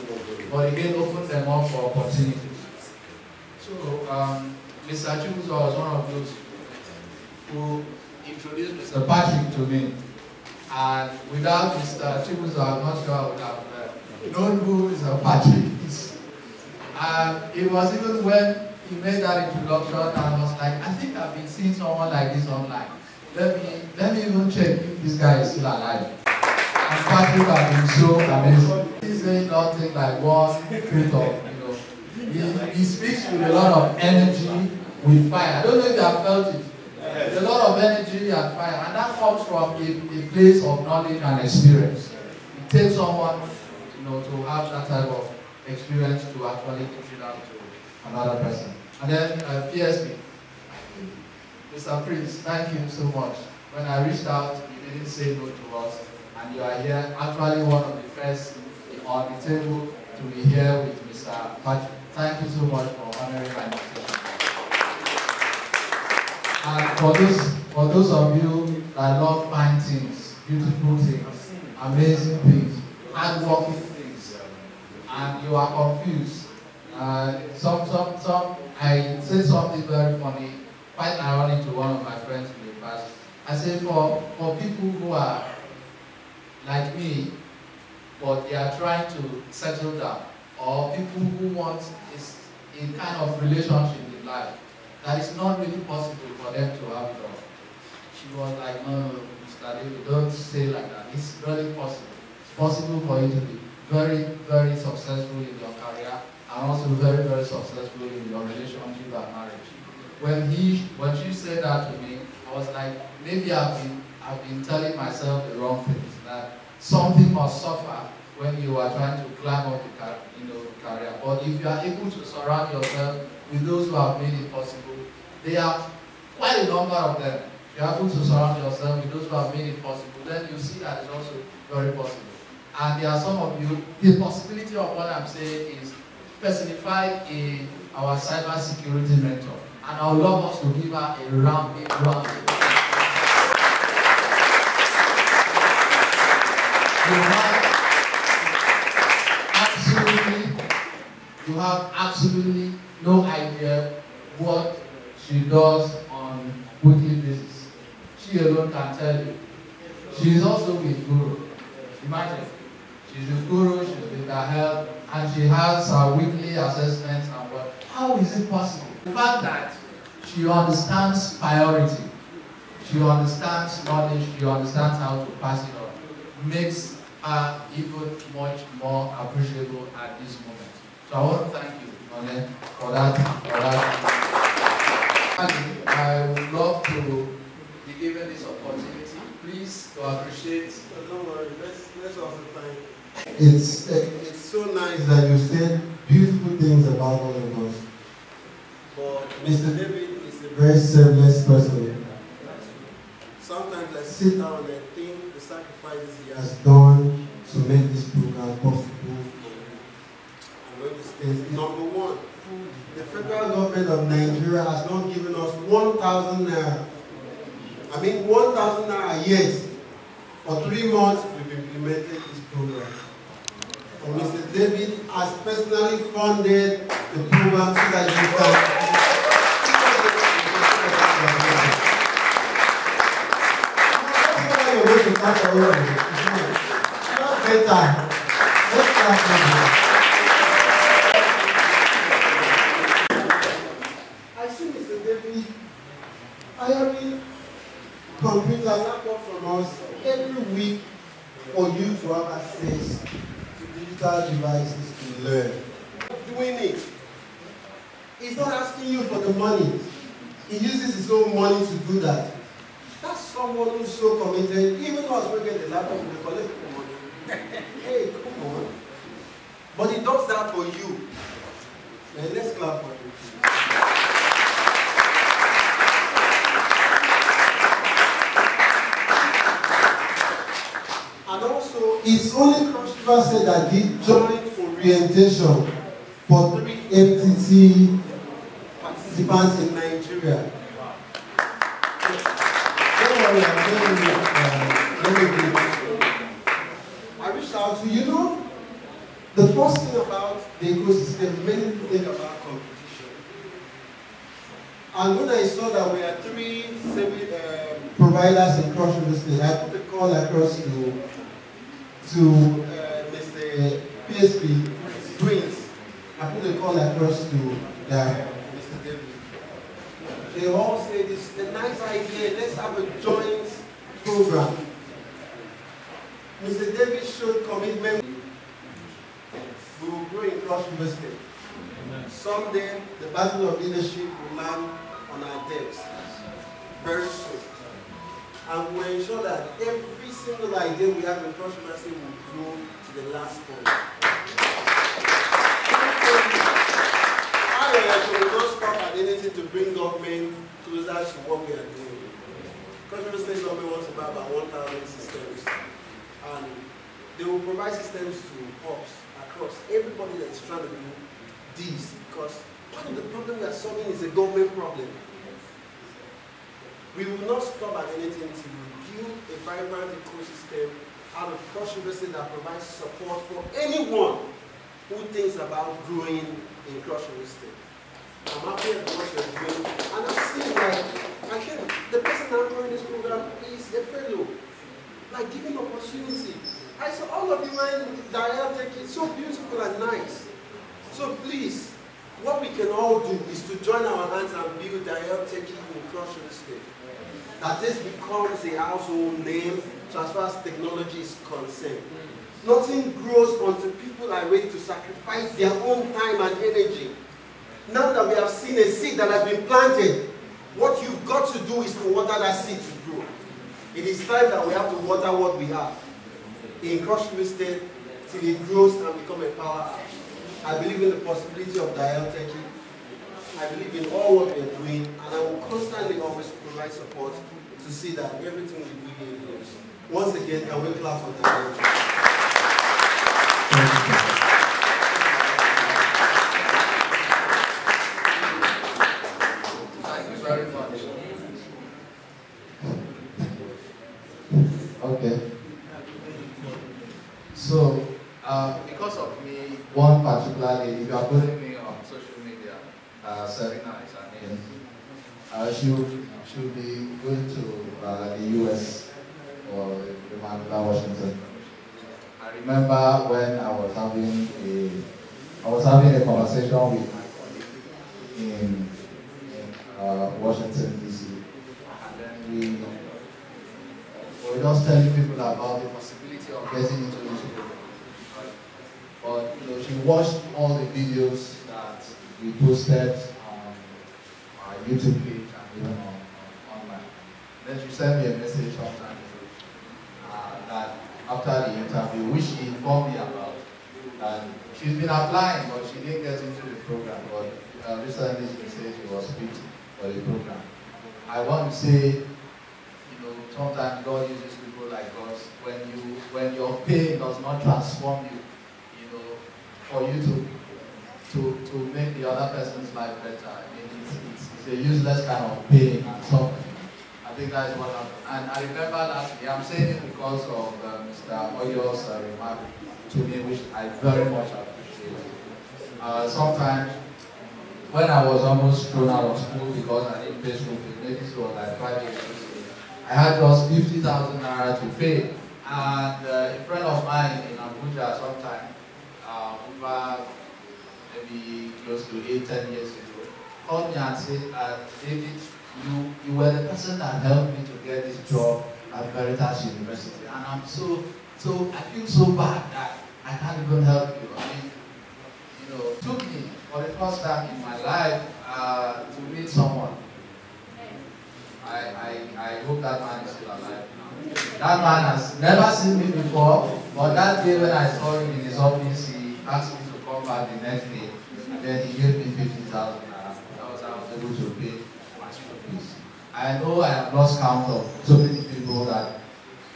but again open them up for opportunities. So Mr. Chibuzor was one of those who introduced Mr. Patrick to me. And without Mr. Chibuzor, I'm not sure I would have known who Mr. Patrick is. It was even when he made that introduction, I was like, I think I've been seeing someone like this online. Let me even check if this guy is still alive. And Patrick has been so amazing. He's saying nothing like one bit of, he speaks with a lot of energy, with fire. I don't know if you have felt it. There's a lot of energy and fire, and that comes from a place of knowledge and experience. It takes someone, to have that type of experience to actually push it out to another person. And then PSP, Mr. Prince, thank you so much. When I reached out, you didn't say no to us, and you are here, actually one of the first on the table to be here with Mr. Patrick. Thank you so much for honoring my invitation. And for those of you that love fine things, beautiful things, amazing things, hard-working things, and you are confused, I said something very funny, quite ironic to one of my friends in the past. I said for people who are like me, but they are trying to settle down, or people who want a kind of relationship in life, that is not really possible for them to have it all. She was like, no, Mr. David, don't say like that. It's really possible. It's possible for you to be very, very successful in your career and also very, very successful in your relationship and marriage. When she said that to me, I was like, maybe I've been telling myself the wrong things, that something must suffer when you are trying to climb up the career. But if you are able to surround yourself with those who have made it possible, there are quite a number of them. If you are able to surround yourself with those who have made it possible, then you see that it's also very possible. And there are some of you, the possibility of what I'm saying is personified in our cyber security mentor. And I would love us to give her a round of applause. You have absolutely no idea what she does on a weekly basis. She alone can tell you. She is also with Guru. Imagine. She's with Guru, she's with Dahel, and she has her weekly assessments and what. How is it possible? The fact that she understands priority, she understands knowledge, she understands how to pass it on, makes her even much more appreciable at this moment. So I want to thank you, Nole, for that. I would love to be given this opportunity, please, to appreciate. Don't worry, let's also thank. It's so nice that you said beautiful things about all of us. But Mr. David is a very selfless person. Sometimes I sit down and I think the sacrifices he has done to make this program possible. Number one, the federal government of Nigeria has not given us 1,000 naira. I mean 1,000 naira yet For 3 months, we've implemented this program. And Mr. David has personally funded the program so that you can. I see Mr. David hiring computer laptop from us every week for you to have access to digital devices to learn. Doing it. He's not asking you for the money. He uses his own money to do that. That's someone who's so committed. Even us, we get the laptop and they collect the money. Hey, come on. But he does that for you. And let's clap for him. And also, it's only Cross said that he joined orientation for 3 FTT participants in Nigeria. I reached out to you. The first thing about the ecosystem, many people think about competition. And when I saw that we had 3 providers in Cross River State, I put a call across to Mr. PSP Prince. I put a call across to Mr. David. They all say this is a nice idea, let's have a joint program. Mr. David showed commitment. We will grow in Cross River State. Someday, the battle of leadership will land on our decks very soon. And we'll ensure that every single idea we have in Cross River State will grow to the last point. I will not stop at anything to bring government closer to what we are doing. Cross River State government wants to buy about 1,000 systems. And they will provide systems to ops across everybody that is trying to do this, because part of the problem we are solving is a government problem. We will not stop at anything to build a vibrant ecosystem out of Cross River State that provides support for anyone who thinks about growing in Cross River State. I'm happy at what you're doing, and I've seen the person running this program is a fellow, like giving opportunity. I saw all of you wearing Dahel Techies, so beautiful and nice. So please, what we can all do is to join our hands and build Dahel Techies in Cross River State. That this becomes a household name so as far as technology is concerned. Nothing grows until people are ready to sacrifice their own time and energy. Now that we have seen a seed that has been planted, what you've got to do is to water that seed to grow. It is time that we have to water what we have in Cross River State till it grows and become a powerhouse. I believe in the possibility of Dahel Techies. I believe in all what we are doing, and I will constantly always provide support to see that everything we do here grows. Once again, can we clap for Dahel Techies? Thank you very much. Okay. So, because of me, one particular lady, if you are following me on social media, Serena is her name, she'll be going to the US or the Manila, Washington. I remember when I was having a conversation with my colleague in Washington, D.C. And then we were just telling people about the possibility of getting into this program. But she watched all the videos that we posted on our YouTube page and even online. Then she sent me a message sometime that after the interview, which she informed me about, that she's been applying, but she didn't get into the program. But recently she said she was picked for the program. I want to say, sometimes God uses people like us when your pain does not transform you, for you to make the other person's life better. I mean, it's a useless kind of pain and suffering. I think that is what happened. And I remember last year, I'm saying it because of Mr. Oyo's remark to me, which I very much appreciate. Sometimes, when I was almost thrown out of school because I didn't pay school fees, maybe it was like 5 years ago, I had just 50,000 naira to pay. And a friend of mine in Abuja sometime, over maybe close to 8-10 years ago, called me and said, David, you were the person that helped me to get this job at Veritas University. And I'm I feel so bad that I can't even help you. I mean, you know, it took me for the first time in my life to meet someone. I hope that man is still alive now. That man has never seen me before, but that day when I saw him in his office, he asked me to come back the next day, and then he gave me 50,000 naira. That was how I was able to pay my school fees. I know I have lost count of so many people that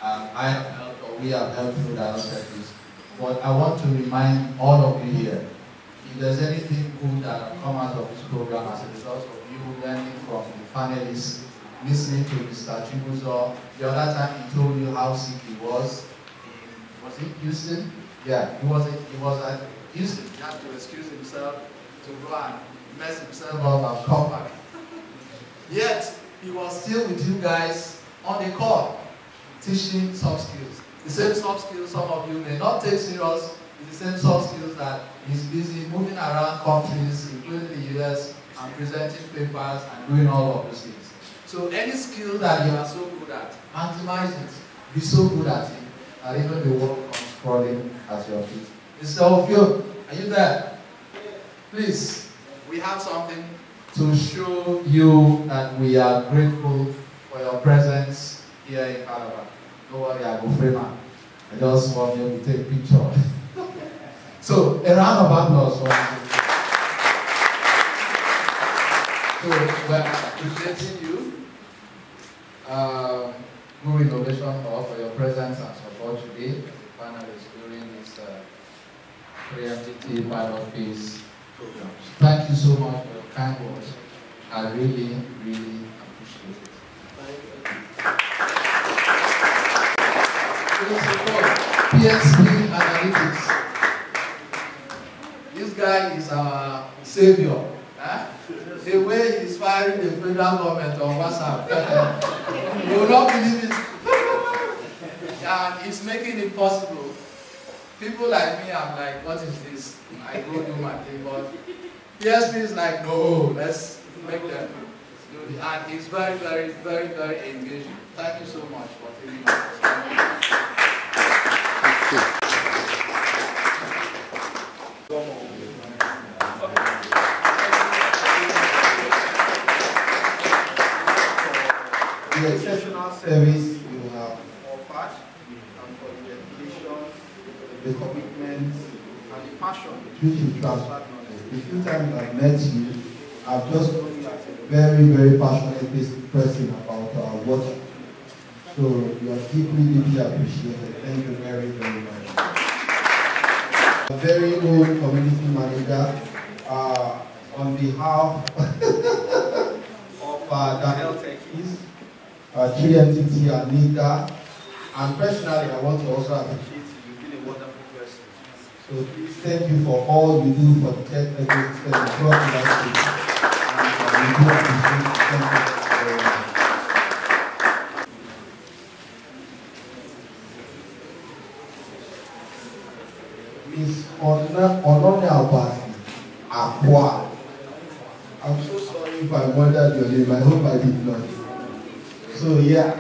I have helped or we have helped through Dahel Techies, but I want to remind all of you here, if there's anything good that has come out of this program as a result of you learning from the panelists, listening to Mr. Chibuzor, the other time he told you how sick he was it Houston? Yeah, he was at Houston. He had to excuse himself to go and mess himself up and come back. Yet, he was still with you guys on the court, teaching soft skills. The same soft skills some of you may not take serious, is the same soft skills that he's busy moving around countries, including the US, and presenting papers and doing all of those things. So any skill that you are so good at, maximize it. Be so good at it, that even the world comes crawling at your feet. Mr. Effiom, are you there? Please, we have something to show you that we are grateful for your presence here in Calabar. Don't worry, I go frame up. I just want you to take a picture. So, a round of applause for you. So, we're appreciating you. Guru Innovation Hall for your presence and support today as a panelist during this preemptive pilot phase program. Thank you so much for your kind words. I really, really appreciate it. PSP Analytics. This guy is our savior. Huh? The way he's firing the federal government on WhatsApp, you will not believe it. And he's making it possible. People like me, I'm like, what is this? I go do my thing, but PSP is like, no, let's make them do it. And he's very, very, very, very engaging. Thank you so much for taking my The exceptional service you have offered, and for the dedication, the commitment, and the passion with which you transferred knowledge. The few times I've met you, I've just known you as a very, very passionate person about what you do. So you are deeply, deeply appreciated. Thank you very, very much. A very old community manager, on behalf of Dahel Techies, Chimdinma O, Anita, and personally, I want to also appreciate you. You've been a wonderful person. So please thank you for all you do for the technical system and broadcasting. And we do appreciate it. Thank you very much. Miss Onone Abasi Akwa. I'm so sorry if I murdered your name. I hope I did not. So yeah,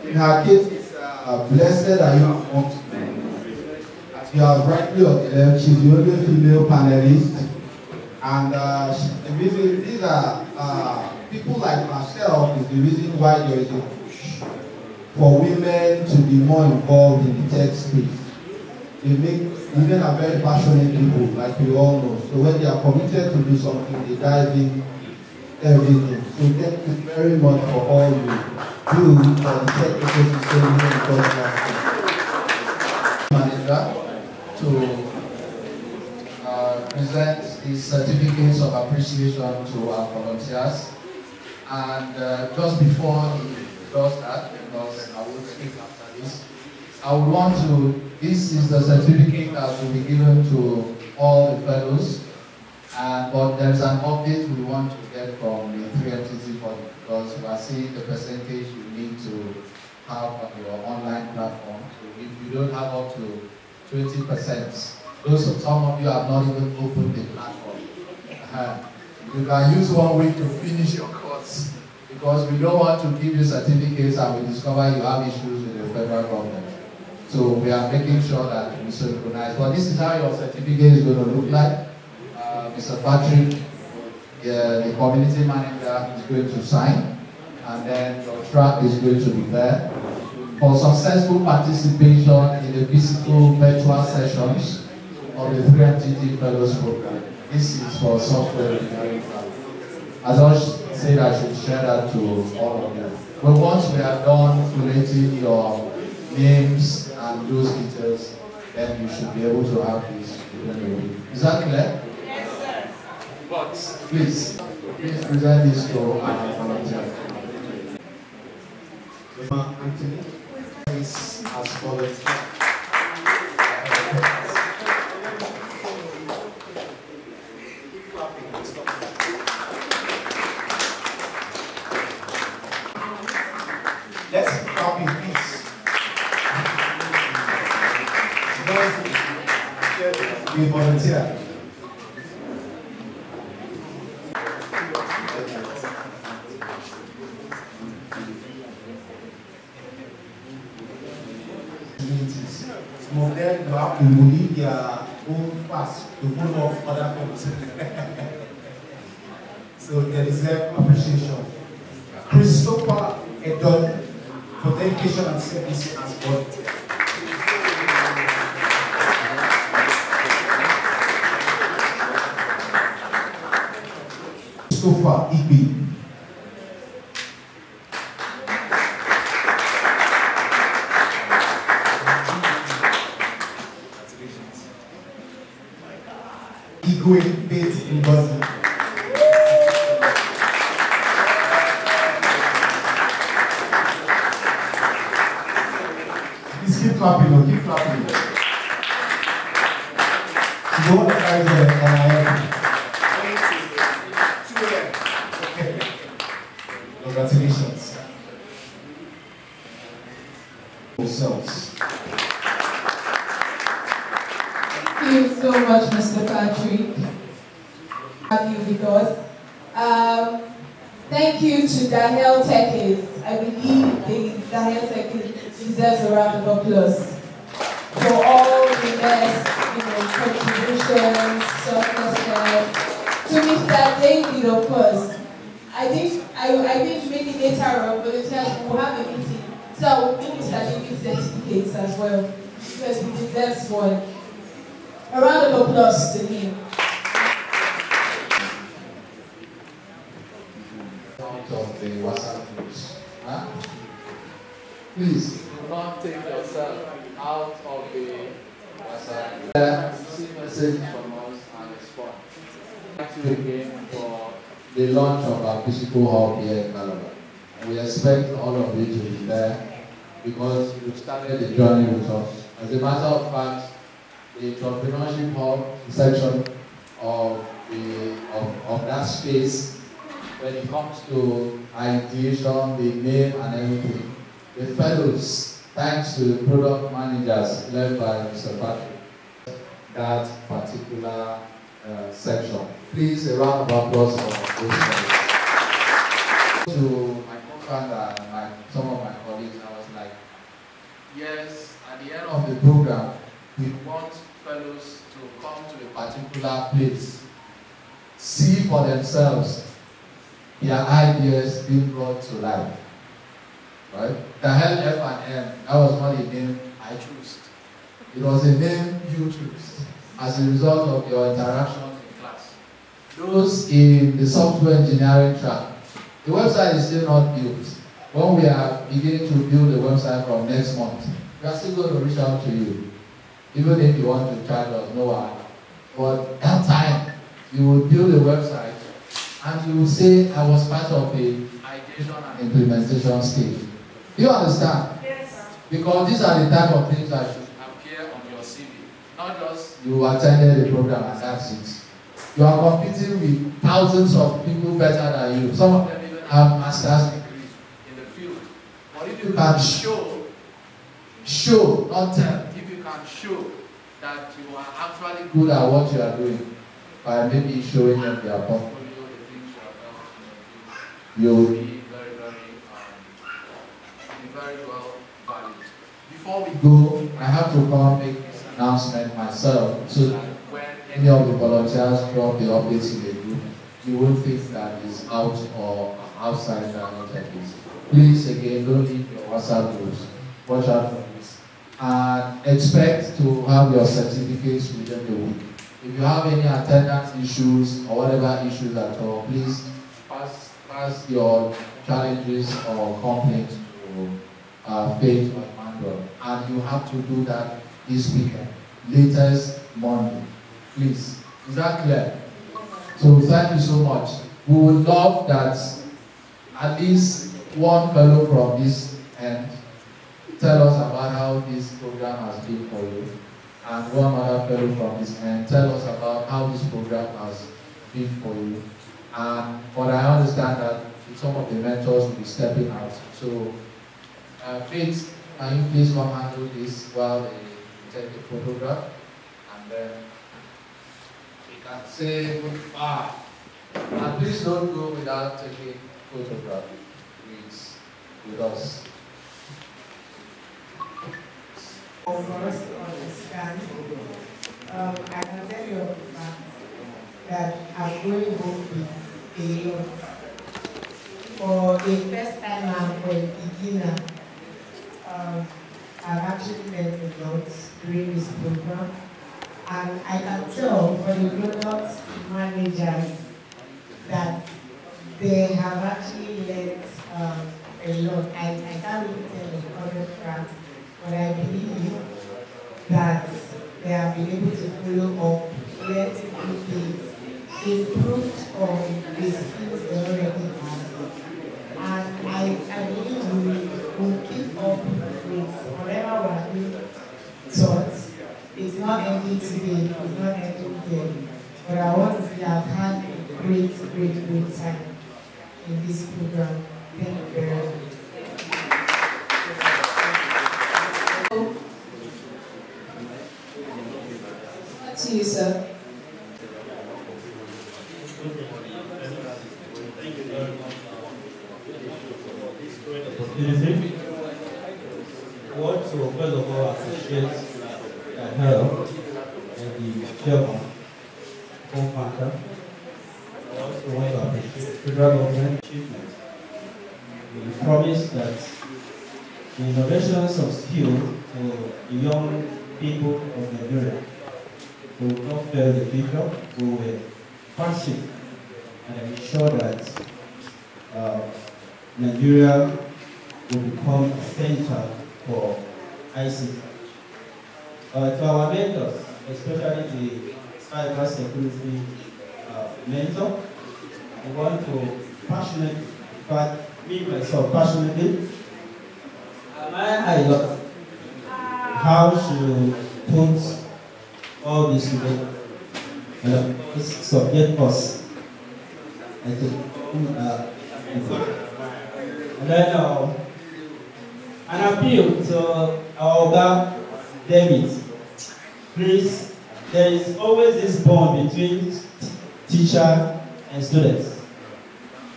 in her case, it's blessed are you amongst men. As you have rightly observed, she's the only female panelist, and the reason these are people like myself is the reason why there is a push for women to be more involved in the tech space. Women are very passionate people, like we all know. So when they are committed to do something, they dive in everything. So thank you very much for all you do for the technical system and broadcasting. Manager to present these certificates of appreciation to our volunteers. And just before he does that because I will speak after this. I would want to, this is the certificate that will be given to all the fellows, but there's an update we want to get from the 3MTT body because we are seeing the percentage you need to have on your online platform. So if you don't have up to 20%, some of you have not even opened the platform. You can use 1 week to finish your course because we don't want to give you certificates and we discover you have issues with the federal government. So we are making sure that we synchronize. But this is how your certificate is going to look like. Mr. Patrick, the community manager, is going to sign, and then your track is going to be there. For successful participation in the physical virtual sessions of the 3MTT Fellows Program. This is for software engineering. As I said, I should share that to all of you. But once we are done collating your names and those details, then you should be able to have this within a week. Is that clear? Yes, sir. But please present this to our volunteer. Anthony is as follows. Let's clap in peace. We volunteer. Some of them you have to leave their own fast to follow up other folks. So they deserve appreciation. Christopher Edon for dedication and service as volunteer. Christopher Igbe. Igwe Faith in Bosnia. Please keep clapping, keep clapping. You don't want to carry the congratulations. Yourselves. Thank you so much, Mr. Patrick. Have you with us. Thank you to Dahel Techies. I believe Dahel Techies deserves a round of applause for all the best, contributions, selflessness. To Mr. David, of course. I think maybe later on, but we'll have a meeting. So I will give Mr. David certificates as well, because he deserves one. A round of applause to him. Out of the WhatsApp groups. Huh? Please do not take yourself out of the WhatsApp. See message from us and respond. Thank you again for the launch of our physical hub here in Calabar. We expect all of you to be there because you started the journey with us. As a matter of fact, the entrepreneurship hub section of that space, when it comes to ideation, the name and everything, the fellows, thanks to the product managers led by Mr. Patrick, that particular section. Please, a round of applause for those fellows. To my co-founder and some of my colleagues, I was like, yes, at the end of the program, we want fellows to come to a particular place, see for themselves their ideas being brought to life. Right? Dahel F&M, that was not a name I chose. It was a name you chose as a result of your interactions in class. Those in the software engineering track, the website is still not built. When we are beginning to build the website from next month, we are still going to reach out to you. Even if you want to charge us, no one. But that time, you will build a website and you will say, I was part of the ideation and implementation stage. Do you understand? Yes. Because these are the type of things that should appear on your CV. Not just you attended the program and that's it. You are competing with thousands of people better than you. Some of them even have master's degrees in the field. But if you can show, not tell, if you can show that you are actually good at what you are doing, by maybe showing them their portfolio, the things you have done, you will be very well valued. Before we go, I have to come make this announcement myself so that when any of the volunteers drop the updates in the group, you won't think that it's out or outside the interface. Please, again, don't leave your WhatsApp groups. Watch out for this. And expect to have your certificates within the week. If you have any attendance issues or whatever issues at all, please pass your challenges or complaints to Faith or Emmanuel. And you have to do that this weekend, latest Monday. Please. Is that clear? So thank you so much. We would love that at least one fellow from this end tell us about how this program has been for you. And one other fellow from this end tell us about how this program has been for you. But I understand that some of the mentors will be stepping out. So Faith, can you please come handle this while they take the photograph? And then we can say goodbye. And please don't go without taking photograph with us. For us to understand, I can tell you of the fact that I'm going home with a lot. For the first time I'm for a beginner, I've actually learned a lot during this program. And I can tell for the product managers that they have actually learned a lot. I can't really tell the product facts, but I believe that they have been able to follow up, learn to do things, improved on the skills they already have. And I believe we will keep up with whatever we are being taught. It's not ending today, it's not ending there. But I want to say I've had a great time in this program. Thank you very much. Back to you, sir. Thank you very much for this great opportunity. I want to first of all appreciate Dahel and the chairman, co-founder. I also want to appreciate federal government achievement. We promise that the innovations of skill for the young people of Nigeria will not fail the future. We will pursue and ensure that Nigeria will become a center for ICT. To our mentors, especially the cyber security mentor, I want to passionately, but me myself passionately, I highlight how to put all this together and subject us and then an appeal to our Oga David. Please, there is always this bond between teacher and students.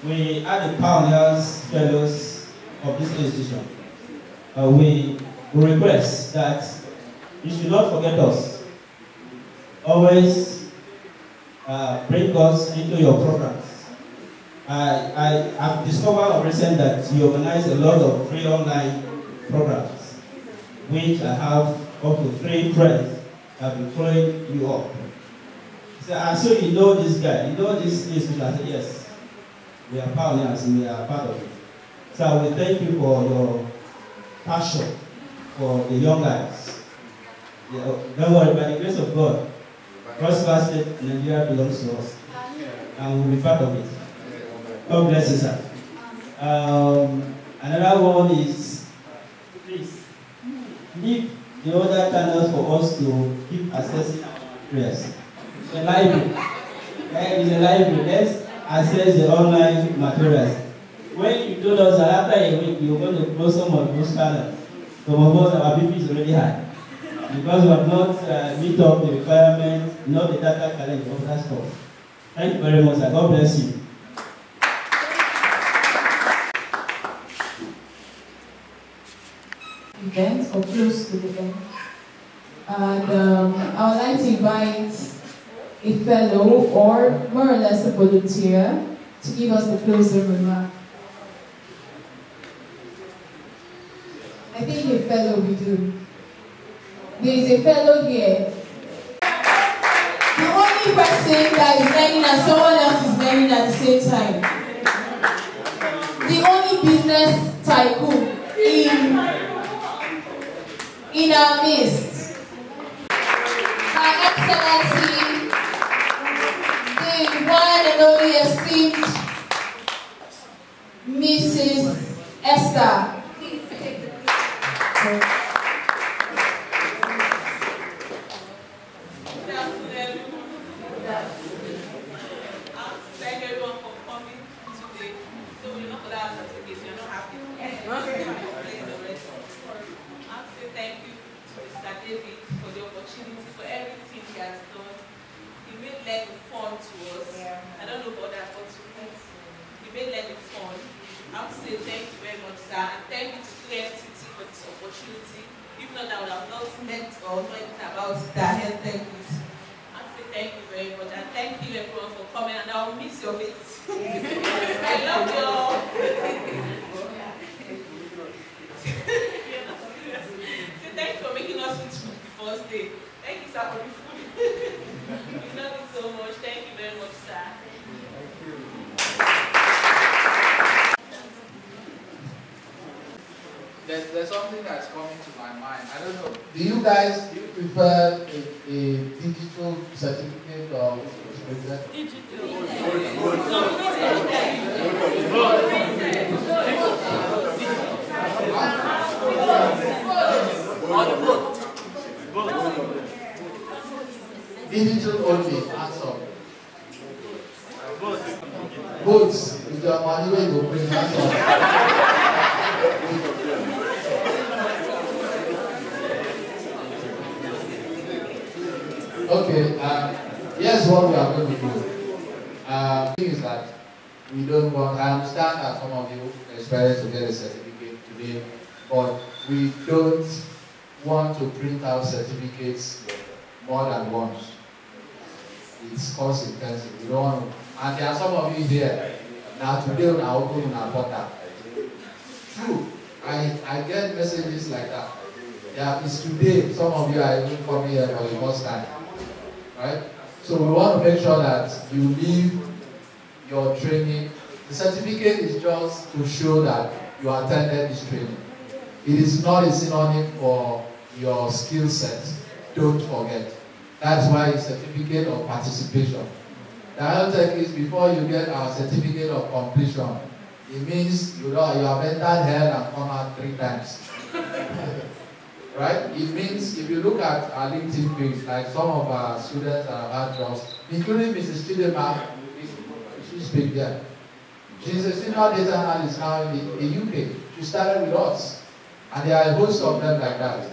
We are the pioneers, fellows of this institution. We request that you should not forget us. Always bring us into your programs. I have discovered of recent that you organize a lot of free online programs, which I have up to 3 friends that have been following you up. So you know this guy, you know this institution. I said, yes, we are pioneers and we are part of it. So we thank you for your passion for the young guys. Don't worry, by the grace of God, Cross State Nigeria belongs to us, and we'll be part of it. God bless you, sir. Another one is leave the other channels for us to keep accessing our materials. The library. In the library, let's access the online materials. When you told us that after a week you're going to close some of those channels, some of us, our BP is already high. Because we have not meet up the requirements, not the data challenge of that stuff. Thank you very much, and God bless you. Event or close to the event. And I would like to invite a fellow or more or less a volunteer to give us the closing remark. I think a fellow we do. There is a fellow here. The only person that is learning and someone else is learning at the same time. The only business tycoon in our midst. Her Excellency, the one and only esteemed Mrs. Esther. Please take the picture. Thank everyone for coming today. So we're not allowed certificates, you're not happy. I'll say thank you to Mr. David for the opportunity, for everything he has done. He made learning fun to us. I don't know about that, but he made learning fun. I'll say thank you very much, sir, and thank you to PSP for this opportunity. If not, I would have not met or known about Dahel Techies. Thank you very much, and thank you everyone for coming, and I'll miss your faces. I love you all. So thank you for making us eat food the first day. Thank you, sir, for the food. We love you so much. Thank you very much, sir. There's something that's coming to my mind. I don't know. Do you guys prefer a digital certificate or digital? Digital only. Answer. Both. With your money, where you go bring answer. Okay, here's what we are going to do. The thing is that we don't want, I understand that some of you expect to get a certificate today, but we don't want to print out certificates more than once. It's cost intensive. We don't want to, and there are some of you here. Now today we are opening our portal. True, I get messages like that. Yeah, it's today. Some of you are even coming here for the first time. Right? So we want to make sure that you leave your training. The certificate is just to show that you attended this training. It is not a synonym for your skill set. Don't forget. That's why it's a certificate of participation. Dahel Techies, before you get our certificate of completion, it means you have entered hell and come out 3 times. Right? It means if you look at our LinkedIn page, like some of our students that have had jobs, including Mrs. Chimdinma O, she speaks there. She's a senior data analyst now in the UK. She started with us. And there are a host of them like that.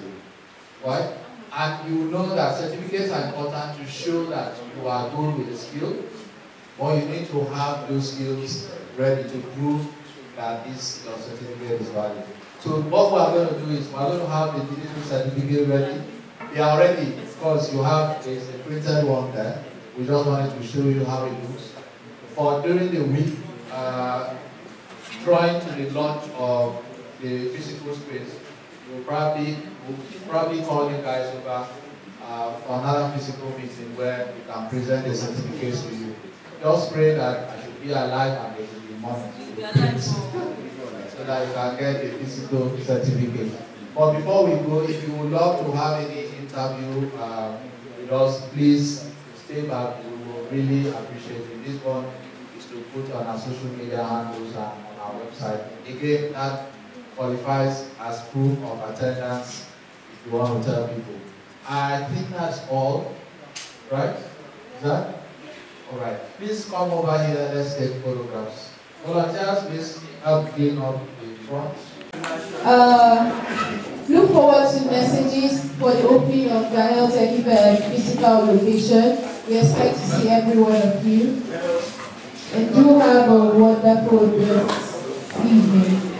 Right? And you know that certificates are important to show that you are good with the skill, but you need to have those skills ready to prove that your certificate is valid. So what we are going to do is we are going to have the digital certificate ready. They are ready. Of course, you have a printed one there. We just wanted to show you how it looks. For during the week, trying to the launch of the physical space, we'll probably call you guys over for another physical meeting where we can present the certificates to you. Just pray that I should be alive and there should be money. So that you can get a physical certificate. But before we go, if you would love to have any interview with us, please stay back. We will really appreciate it. This one is to put on our social media handles and on our website. Again, that qualifies as proof of attendance you want to tell people? I think that's all, right? Is that? All right. Please come over here. Let's take photographs. Volunteers, please help clean up the front. Look forward to messages for the opening of Dahel Techies physical location. We expect to see every one of you. And do have a wonderful evening.